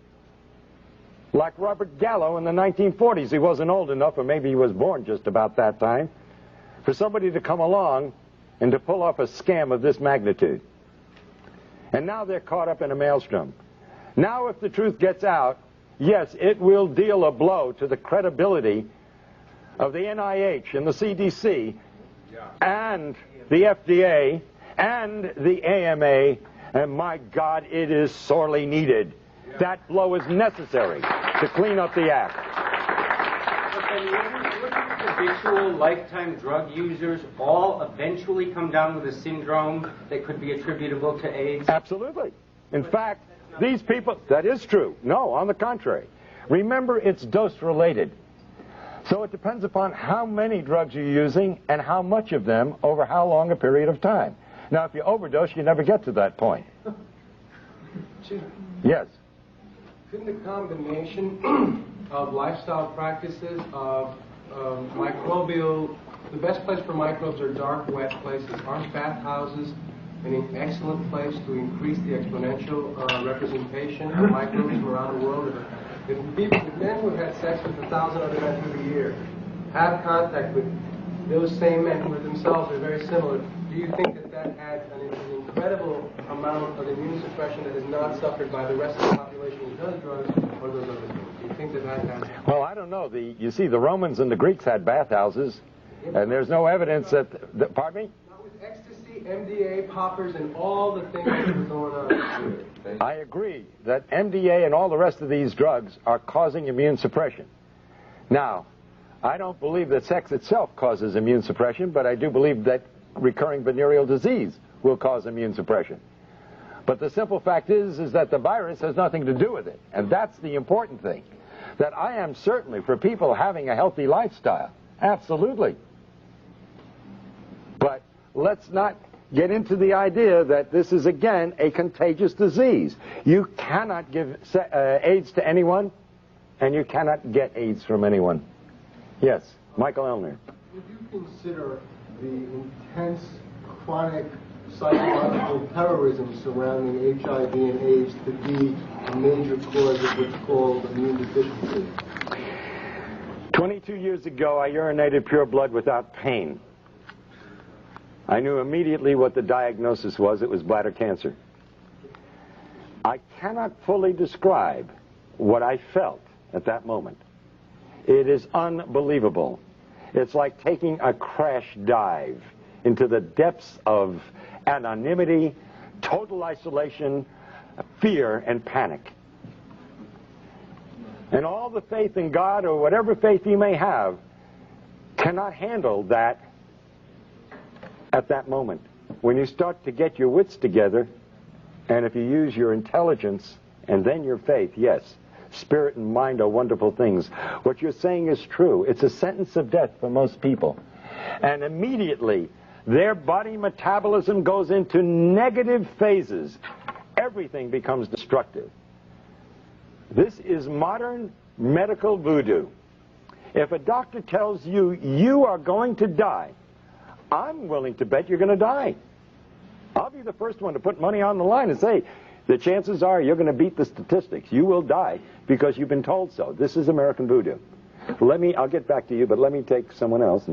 like Robert Gallo in the 1940s. He wasn't old enough, or maybe he was born just about that time, for somebody to come along and to pull off a scam of this magnitude. And now they're caught up in a maelstrom. Now if the truth gets out, yes, it will deal a blow to the credibility of the NIH and the CDC and the FDA and the AMA, and my God, it is sorely needed. That blow is necessary to clean up the act. But then wouldn't habitual lifetime drug users all eventually come down with a syndrome that could be attributable to AIDS? Absolutely. In fact, these people, that is true. No, on the contrary. Remember, it's dose related. So it depends upon how many drugs you're using and how much of them over how long a period of time. Now, if you overdose, you never get to that point. Yes. Couldn't the combination of lifestyle practices, of microbial, the best place for microbes are dark, wet places. Aren't bathhouses an excellent place to increase the exponential representation of microbes from around the world? If men who have had sex with 1,000 other men through the year have contact with those same men who are themselves are very similar, do you think that that adds an incredible amount of immune suppression that is not suffered by the rest of the population who does drugs or those other things? Do you think that that adds? Well, I don't know. You see, the Romans and the Greeks had bathhouses, and there's no evidence that pardon me? Not with ecstasy, MDA, poppers, and all the things that are going on. I agree that MDA and all the rest of these drugs are causing immune suppression. Now, I don't believe that sex itself causes immune suppression, but I do believe that recurring venereal disease will cause immune suppression. But the simple fact is that the virus has nothing to do with it. And that's the important thing. That I am certainly for people having a healthy lifestyle. Absolutely. But let's not get into the idea that this is, again, a contagious disease. You cannot give AIDS to anyone, and you cannot get AIDS from anyone. Yes, Michael Elner. Would you consider the intense, chronic psychological terrorism surrounding HIV and AIDS to be a major cause of what's called immune deficiency? 22 years ago, I urinated pure blood without pain. I knew immediately what the diagnosis was. It was bladder cancer. I cannot fully describe what I felt at that moment. It is unbelievable. It's like taking a crash dive into the depths of anonymity, total isolation, fear, and panic. And all the faith in God, or whatever faith you may have, cannot handle that at that moment. When you start to get your wits together, and if you use your intelligence and then your faith, yes, spirit and mind are wonderful things. What you're saying is true. It's a sentence of death for most people. And immediately, their body metabolism goes into negative phases. Everything becomes destructive. This is modern medical voodoo. If a doctor tells you you are going to die, I'm willing to bet you're going to die. I'll be the first one to put money on the line and say, the chances are you're going to beat the statistics. You will die because you've been told so. This is American voodoo. I'll get back to you, but let me take someone else.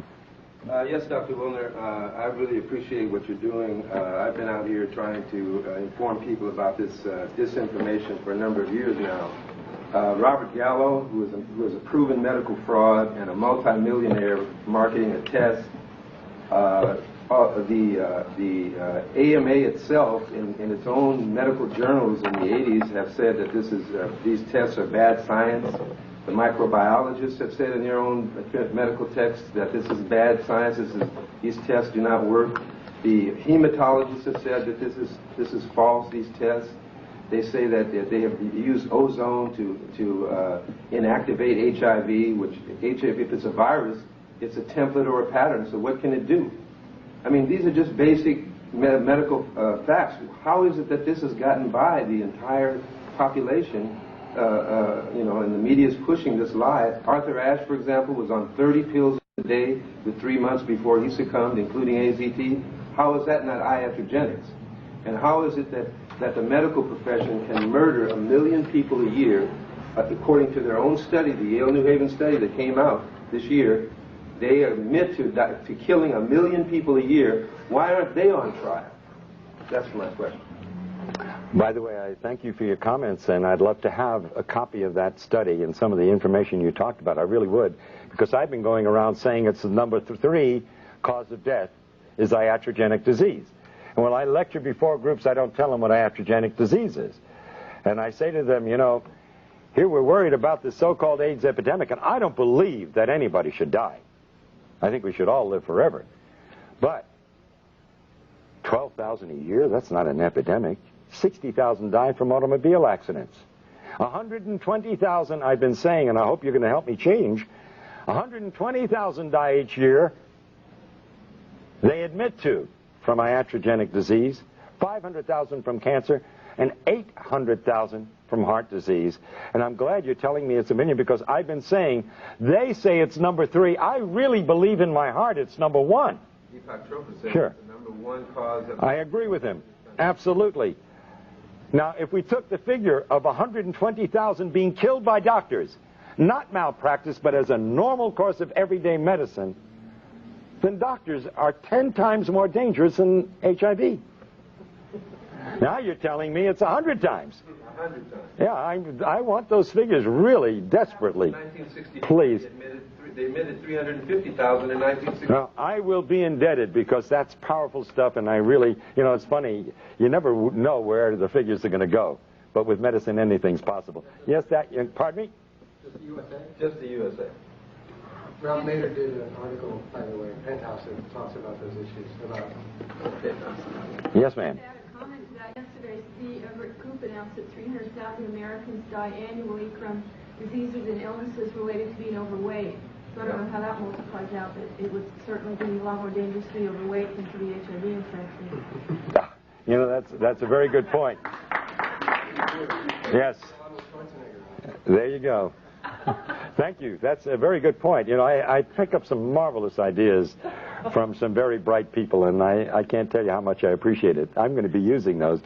Yes, Dr. Willner, I really appreciate what you're doing. I've been out here trying to inform people about this disinformation for a number of years now. Robert Gallo, who is a proven medical fraud and a multimillionaire marketing a test, the AMA itself, in its own medical journals in the 80s, have said that these tests are bad science. The microbiologists have said in their own medical texts that this is bad science. These tests do not work. The hematologists have said that this is false. These tests. They say that they have used ozone to inactivate HIV, which HIV, if it's a virus, it's a template or a pattern. So what can it do? I mean, these are just basic medical facts. How is it that this has gotten by the entire population? And the media is pushing this lie. Arthur Ashe, for example, was on 30 pills a day for 3 months before he succumbed, including AZT. How is that not iatrogenics? And how is it that the medical profession can murder 1 million people a year, according to their own study, the Yale New Haven study that came out this year? They admit to killing 1 million people a year. Why aren't they on trial? That's my question. By the way, I thank you for your comments, and I'd love to have a copy of that study and some of the information you talked about. I really would, because I've been going around saying it's the number 3 cause of death is iatrogenic disease. And when I lecture before groups, I don't tell them what iatrogenic disease is. And I say to them, you know, here we're worried about this so-called AIDS epidemic, and I don't believe that anybody should die. I think we should all live forever. But 12,000 a year, that's not an epidemic. 60,000 die from automobile accidents. 120,000, I've been saying, and I hope you're going to help me change, 120,000 die each year, they admit to, from iatrogenic disease, 500,000 from cancer, and 800,000 from heart disease. And I'm glad you're telling me it's a million, because I've been saying, they say it's number 3. I really believe in my heart it's number 1. Deepak Chopra said Sure. it's the number 1 cause of... I agree with him. Absolutely. Now, if we took the figure of 120,000 being killed by doctors, not malpractice, but as a normal course of everyday medicine, then doctors are 10 times more dangerous than HIV. Now you're telling me it's 100 times. 100 times. Yeah, I want those figures really desperately. In 1964, Please. They admitted 350,000 in 1964. Now, I will be indebted, because that's powerful stuff, and I really, you know, it's funny, you never know where the figures are going to go. But with medicine, anything's possible. Yes, pardon me? Just the USA? Just the USA. Ralph Nader did an article, by the way, Penthouse, that talks about those issues. Yes, ma'am. I had a comment to that. Yesterday, Steve Everett Koop announced that 300,000 Americans die annually from diseases and illnesses related to being overweight. So I don't know how that multiplies out, but it would certainly be a lot more dangerous to be overweight than to be HIV infected. You know, that's a very good point. Yes. There you go. Thank you. That's a very good point. You know, I pick up some marvelous ideas from some very bright people, and I can't tell you how much I appreciate it. I'm going to be using those.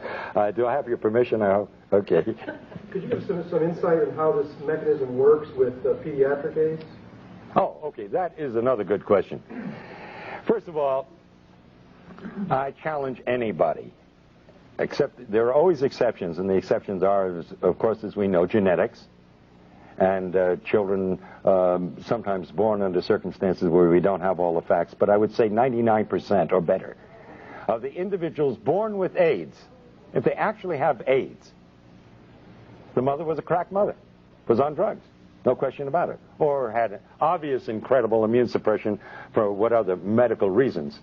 Do I have your permission? Okay. Could you give some insight on how this mechanism works with pediatric AIDS? Oh, okay. That is another good question. First of all, I challenge anybody, except there are always exceptions, and the exceptions are, of course, as we know, genetics, and children sometimes born under circumstances where we don't have all the facts. But I would say 99% or better of the individuals born with AIDS, if they actually have AIDS, the mother was a crack mother, was on drugs, no question about it, or had obvious incredible immune suppression for what other medical reasons,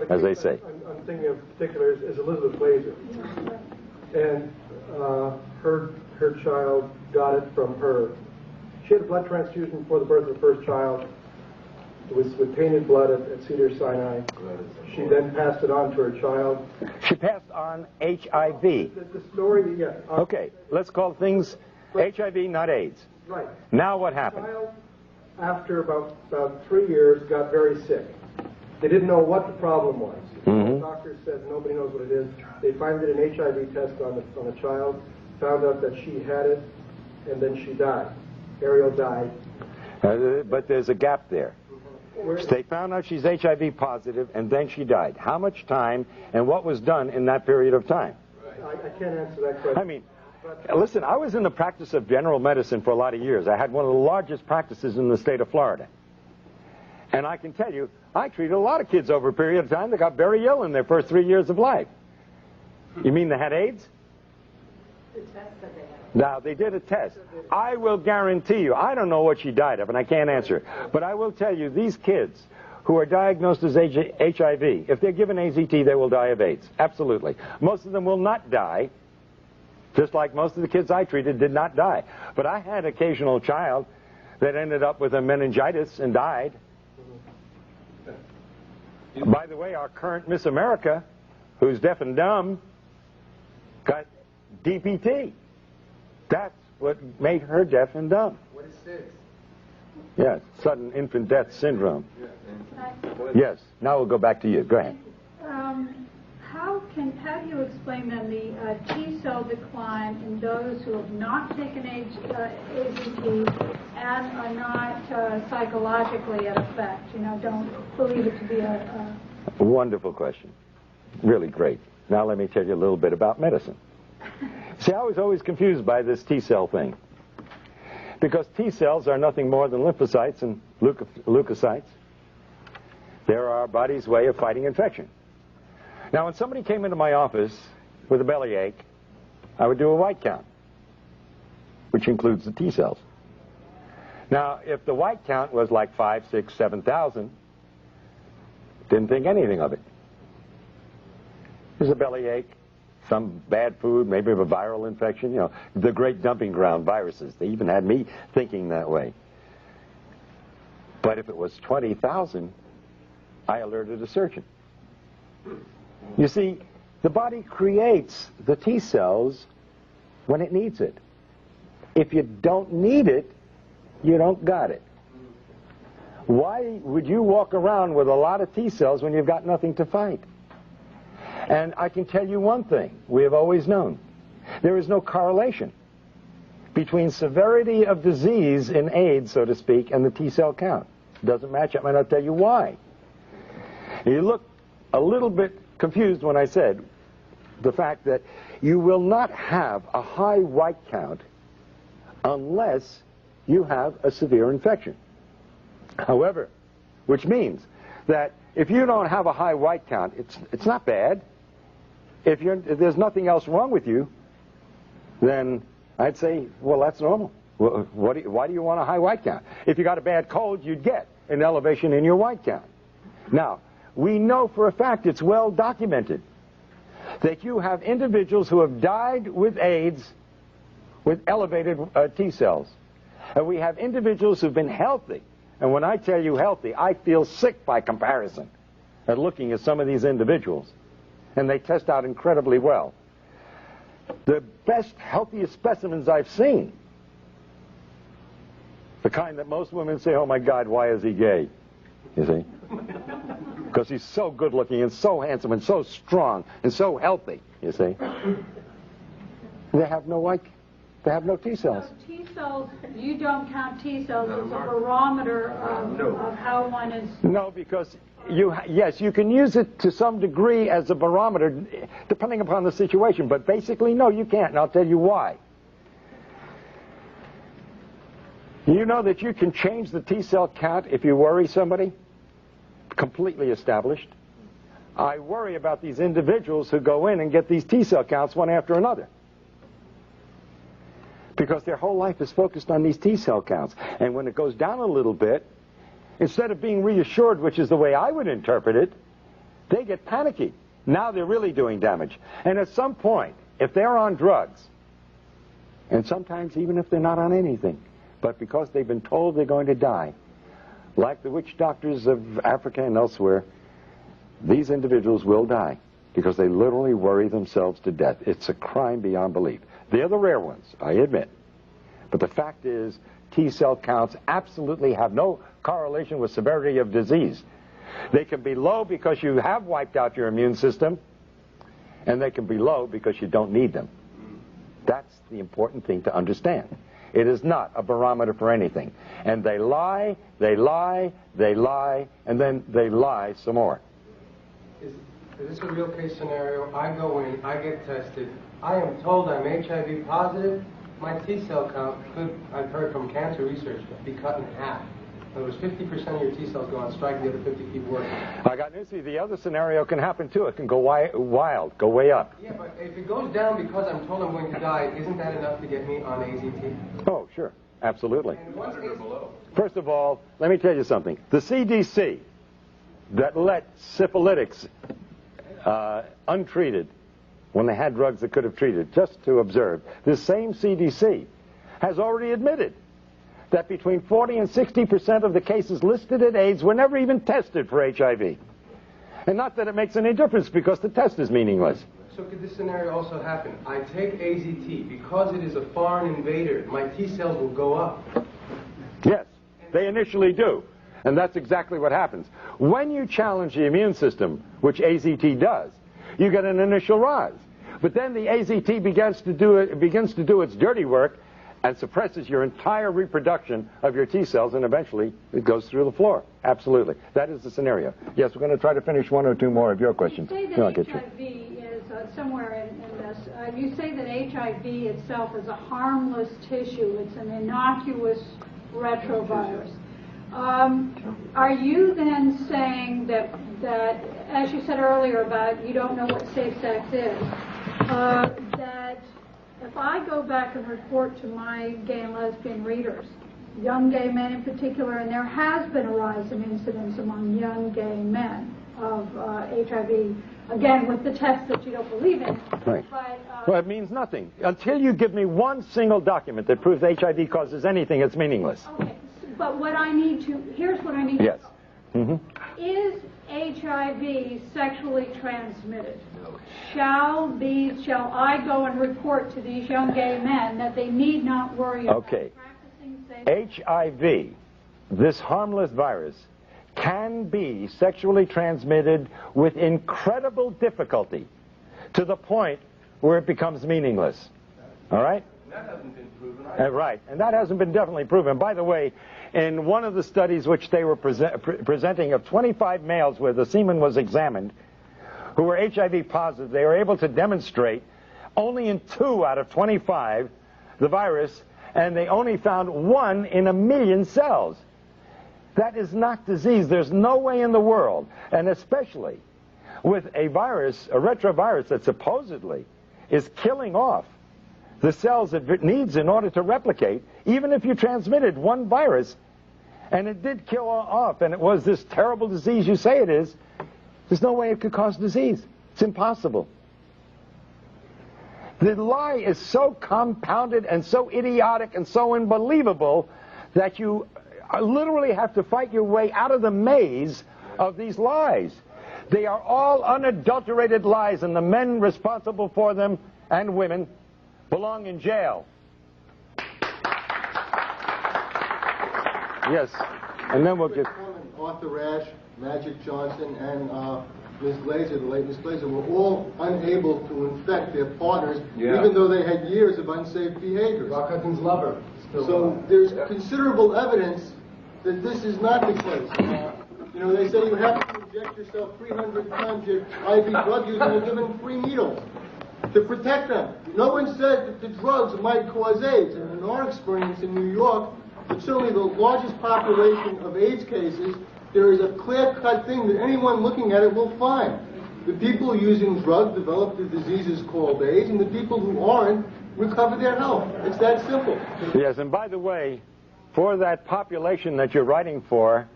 as they say. I'm thinking of particular is Elizabeth Blazer, and her child got it from her. She had a blood transfusion before the birth of her first child. It was with tainted blood at Cedars-Sinai. She then passed it on to her child. She passed on HIV. The story, yeah. Okay, let's call things HIV, not AIDS. Right. Now what happened? The child, after about 3 years, got very sick. They didn't know what the problem was. The doctor said nobody knows what it is. They finally did an HIV test on the child, found out that she had it, and then she died. Ariel died. But there's a gap there. They found out she's HIV positive, and then she died. How much time and what was done in that period of time? I can't answer that question. I mean, listen, I was in the practice of general medicine for a lot of years. I had one of the largest practices in the state of Florida. And I can tell you, I treated a lot of kids over a period of time that got very ill in their first 3 years of life. You mean they had AIDS? The test that they had. Now, they did a test. I will guarantee you, I don't know what she died of, and I can't answer. But I will tell you, these kids who are diagnosed as HIV, if they're given AZT, they will die of AIDS. Absolutely. Most of them will not die, just like most of the kids I treated did not die. But I had an occasional child that ended up with a meningitis and died. By the way, our current Miss America, who's deaf and dumb, got DPT. That's what made her deaf and dumb. What is SIDS? Yes, sudden infant death syndrome. Yes, now we'll go back to you. Go ahead. How do you explain then the T cell decline in those who have not taken AZT and are not psychologically at effect? You know, don't believe it to be a Wonderful question. Really great. Now let me tell you a little bit about medicine. See, I was always confused by this T cell thing, because T cells are nothing more than lymphocytes and leukocytes. They're our body's way of fighting infection. Now, when somebody came into my office with a bellyache, I would do a white count, which includes the T cells. Now, if the white count was like 5, 6, 7,000, didn't think anything of it. There's a bellyache, some bad food, maybe a viral infection, you know, the great dumping ground viruses. They even had me thinking that way. But if it was 20,000, I alerted a surgeon. You see, the body creates the T cells when it needs it. If you don't need it, you don't got it. Why would you walk around with a lot of T cells when you've got nothing to fight? And I can tell you one thing we have always known. There is no correlation between severity of disease in AIDS, so to speak, and the T cell count. It doesn't match up, and I'll tell you why. You look a little bit confused when I said the fact that you will not have a high white count unless you have a severe infection. However, which means that if you don't have a high white count, it's not bad. If there's nothing else wrong with you, then I'd say, well, that's normal. Well, why do you want a high white count? If you got a bad cold, you'd get an elevation in your white count. Now, we know for a fact, it's well documented, that you have individuals who have died with AIDS with elevated T cells. And we have individuals who've been healthy. And when I tell you healthy, I feel sick by comparison at looking at some of these individuals. And they test out incredibly well. The best, healthiest specimens I've seen, the kind that most women say, oh my God, why is he gay? You see? Because he's so good looking and so handsome and so strong and so healthy, you see. They have no white, they have no T cells. So T cells, you don't count T cells as a barometer of how one is... No, because yes, you can use it to some degree as a barometer, depending upon the situation, but basically, no, you can't, and I'll tell you why. You know that you can change the T cell count if you worry somebody? Completely established. I worry about these individuals who go in and get these T cell counts one after another, because their whole life is focused on these T cell counts. And when it goes down a little bit, instead of being reassured, which is the way I would interpret it, they get panicky. Now they're really doing damage. And at some point, if they're on drugs, and sometimes even if they're not on anything, but because they've been told they're going to die, like the witch doctors of Africa and elsewhere, these individuals will die because they literally worry themselves to death. It's a crime beyond belief. They're the rare ones, I admit. But the fact is, T cell counts absolutely have no correlation with severity of disease. They can be low because you have wiped out your immune system, and they can be low because you don't need them. That's the important thing to understand. It is not a barometer for anything. And they lie, they lie, they lie, and then they lie some more. Is this a real case scenario? I go in, I get tested, I am told I'm HIV positive, my T cell count could, I've heard from cancer research, be cut in half. In other words, 50% of your T cells go on strike, the other 50 keep working. I got news for you. The other scenario can happen too. It can go wild, go way up. Yeah, but if it goes down because I'm told I'm going to die, isn't that enough to get me on AZT? Oh, sure. Absolutely. And once it's below. First of all, let me tell you something. The CDC that let syphilitics untreated when they had drugs that could have treated, just to observe, this same CDC has already admitted that between 40 and 60% of the cases listed at AIDS were never even tested for HIV. And not that it makes any difference, because the test is meaningless. So could this scenario also happen? I take AZT, because it is a foreign invader, my T cells will go up. Yes, they initially do. And that's exactly what happens. When you challenge the immune system, which AZT does, you get an initial rise. But then the AZT begins to do its dirty work and suppresses your entire reproduction of your T cells, and eventually it goes through the floor. Absolutely. That is the scenario. Yes, we're going to try to finish one or two more of your questions. You say that HIV is somewhere in this. You say that HIV itself is a harmless tissue. It's an innocuous retrovirus. Are you then saying that, as you said earlier about you don't know what safe sex is, that if I go back and report to my gay and lesbian readers, young gay men in particular, and there has been a rise in incidence among young gay men of HIV, again, with the test that you don't believe in. Right. But, Well, it means nothing. Until you give me one single document that proves HIV causes anything, it's meaningless. okay, but what I need to, here's what I need Yes. to know. Is HIV sexually transmitted? Shall I go and report to these young gay men that they need not worry about practicing safe? HIV, this harmless virus, can be sexually transmitted with incredible difficulty to the point where it becomes meaningless. All right? That hasn't been proven. Right, and that hasn't been definitely proven. By the way, in one of the studies which they were presenting of 25 males where the semen was examined, who were HIV positive, they were able to demonstrate only in 2 out of 25 the virus, and they only found 1 in 1,000,000 cells. That is not disease. There's no way in the world, and especially with a virus, a retrovirus that supposedly is killing off the cells it needs in order to replicate, even if you transmitted 1 virus, and it did kill off, and it was this terrible disease you say it is, there's no way it could cause disease. It's impossible. The lie is so compounded and so idiotic and so unbelievable that you literally have to fight your way out of the maze of these lies. They are all unadulterated lies, and the men responsible for them, and women, belong in jail. Yes, and then we'll get... Arthur Ashe, Magic Johnson, and Ms. Glazer, the late Ms. Glazer, were all unable to infect their partners, even though they had years of unsafe behavior. Rock Hudson's lover. So there's considerable evidence that this is not the case. You know, they say you have to inject yourself 300 times your IV drug use and you're given 3 needles to protect them. No one said that the drugs might cause AIDS. And in our experience in New York, it's certainly the largest population of AIDS cases, there is a clear-cut thing that anyone looking at it will find. The people using drugs develop the diseases called AIDS, and the people who aren't recover their health. It's that simple. Yes, and by the way, for that population that you're writing for,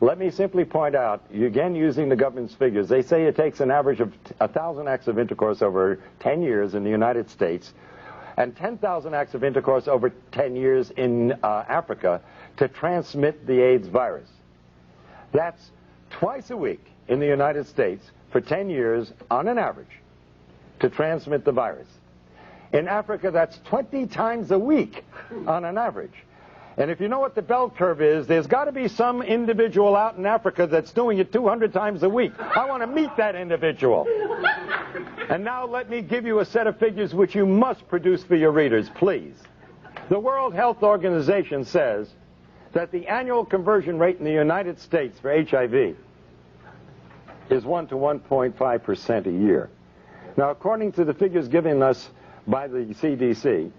let me simply point out, again using the government's figures, they say it takes an average of 1,000 acts of intercourse over 10 years in the United States and 10,000 acts of intercourse over 10 years in Africa to transmit the AIDS virus. That's twice a week in the United States for 10 years on an average to transmit the virus. In Africa, that's 20 times a week on an average. And if you know what the bell curve is, there's got to be some individual out in Africa that's doing it 200 times a week. I want to meet that individual. And now let me give you a set of figures which you must produce for your readers, please. The World Health Organization says that the annual conversion rate in the United States for HIV is 1 to 1.5% a year. Now, according to the figures given us by the CDC,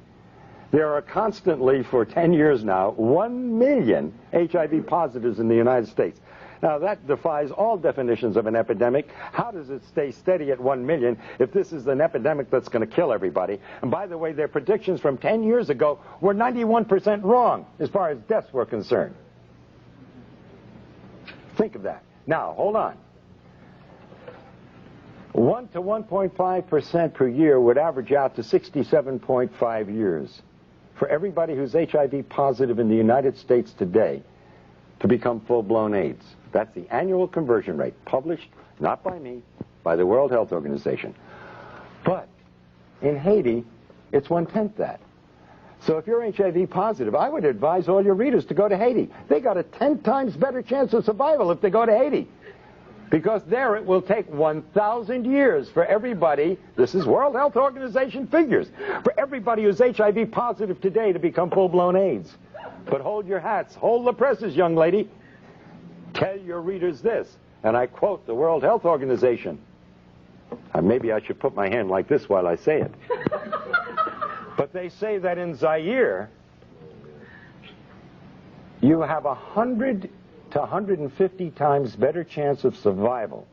there are constantly, for 10 years now, 1 million HIV positives in the United States. Now, that defies all definitions of an epidemic. How does it stay steady at 1 million if this is an epidemic that's going to kill everybody? And by the way, their predictions from 10 years ago were 91% wrong as far as deaths were concerned. Think of that. Now, hold on. 1 to 1.5% per year would average out to 67.5 years for everybody who's HIV positive in the United States today to become full-blown AIDS. That's the annual conversion rate, published not by me, by the World Health Organization. But in Haiti, it's 1/10 that. So if you're HIV positive, I would advise all your readers to go to Haiti. They got a 10 times better chance of survival if they go to Haiti. Because there it will take 1,000 years for everybody, this is World Health Organization figures, for everybody who's HIV positive today to become full-blown AIDS. But hold your hats, hold the presses, young lady. Tell your readers this, and I quote the World Health Organization. Maybe I should put my hand like this while I say it. But they say that in Zaire, you have 100 to 150 times better chance of survival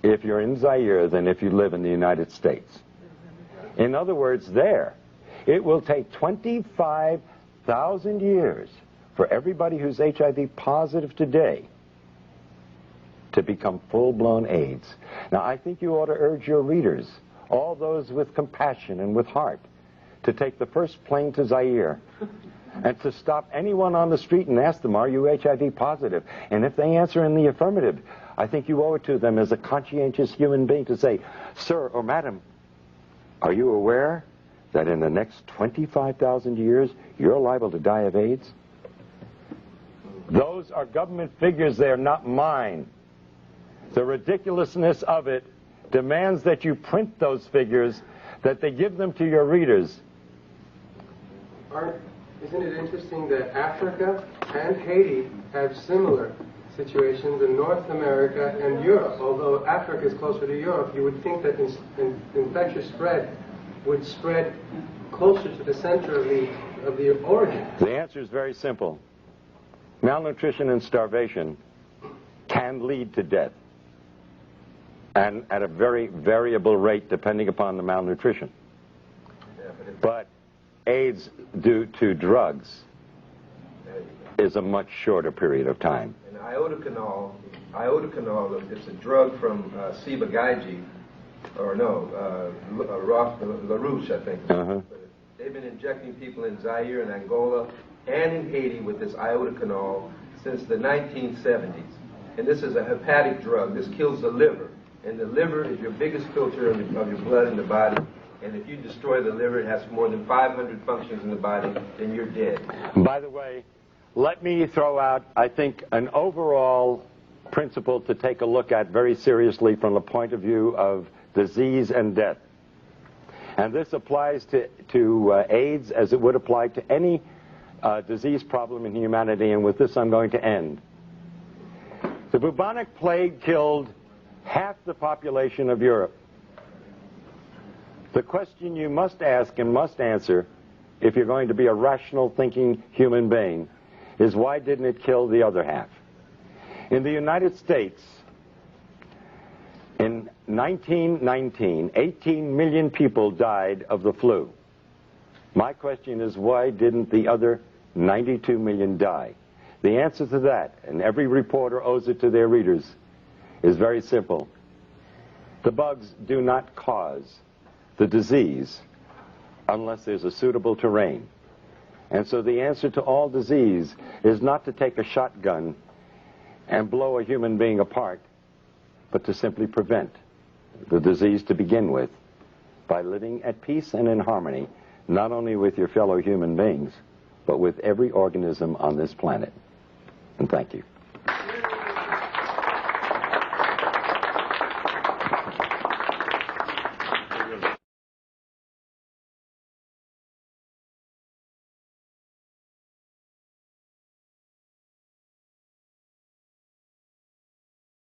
if you're in Zaire than if you live in the United States. In other words, there, it will take 25,000 years for everybody who's HIV positive today to become full-blown AIDS. Now, I think you ought to urge your readers, all those with compassion and with heart, to take the first plane to Zaire and to stop anyone on the street and ask them, are you HIV positive? And if they answer in the affirmative, I think you owe it to them as a conscientious human being to say, sir or madam, are you aware that in the next 25,000 years you're liable to die of AIDS? Those are government figures, they're not mine. The ridiculousness of it demands that you print those figures, that they give them to your readers. Isn't it interesting that Africa and Haiti have similar situations in North America and Europe? Although Africa is closer to Europe, you would think that infectious spread would spread closer to the center of the origin. The answer is very simple. Malnutrition and starvation can lead to death, and at a very variable rate depending upon the malnutrition. But AIDS due to drugs is a much shorter period of time. And iodocanol, it's a drug from Ciba-Geigy, or no, LaRouche, I think. They've been injecting people in Zaire and Angola and in Haiti with this iodocanol since the 1970s. And this is a hepatic drug. This kills the liver. And the liver is your biggest filter of your blood in the body. And if you destroy the liver, it has more than 500 functions in the body, then you're dead. By the way, let me throw out, I think, an overall principle to take a look at very seriously from the point of view of disease and death. And this applies to AIDS as it would apply to any disease problem in humanity, and with this I'm going to end. The bubonic plague killed half the population of Europe. The question you must ask and must answer, if you're going to be a rational thinking human being, is why didn't it kill the other half? In the United States, in 1919, 18 million people died of the flu. My question is, why didn't the other 92 million die? The answer to that, and every reporter owes it to their readers, is very simple. The bugs do not cause the disease unless there's a suitable terrain. And so the answer to all disease is not to take a shotgun and blow a human being apart, but to simply prevent the disease to begin with by living at peace and in harmony, not only with your fellow human beings, but with every organism on this planet. And thank you.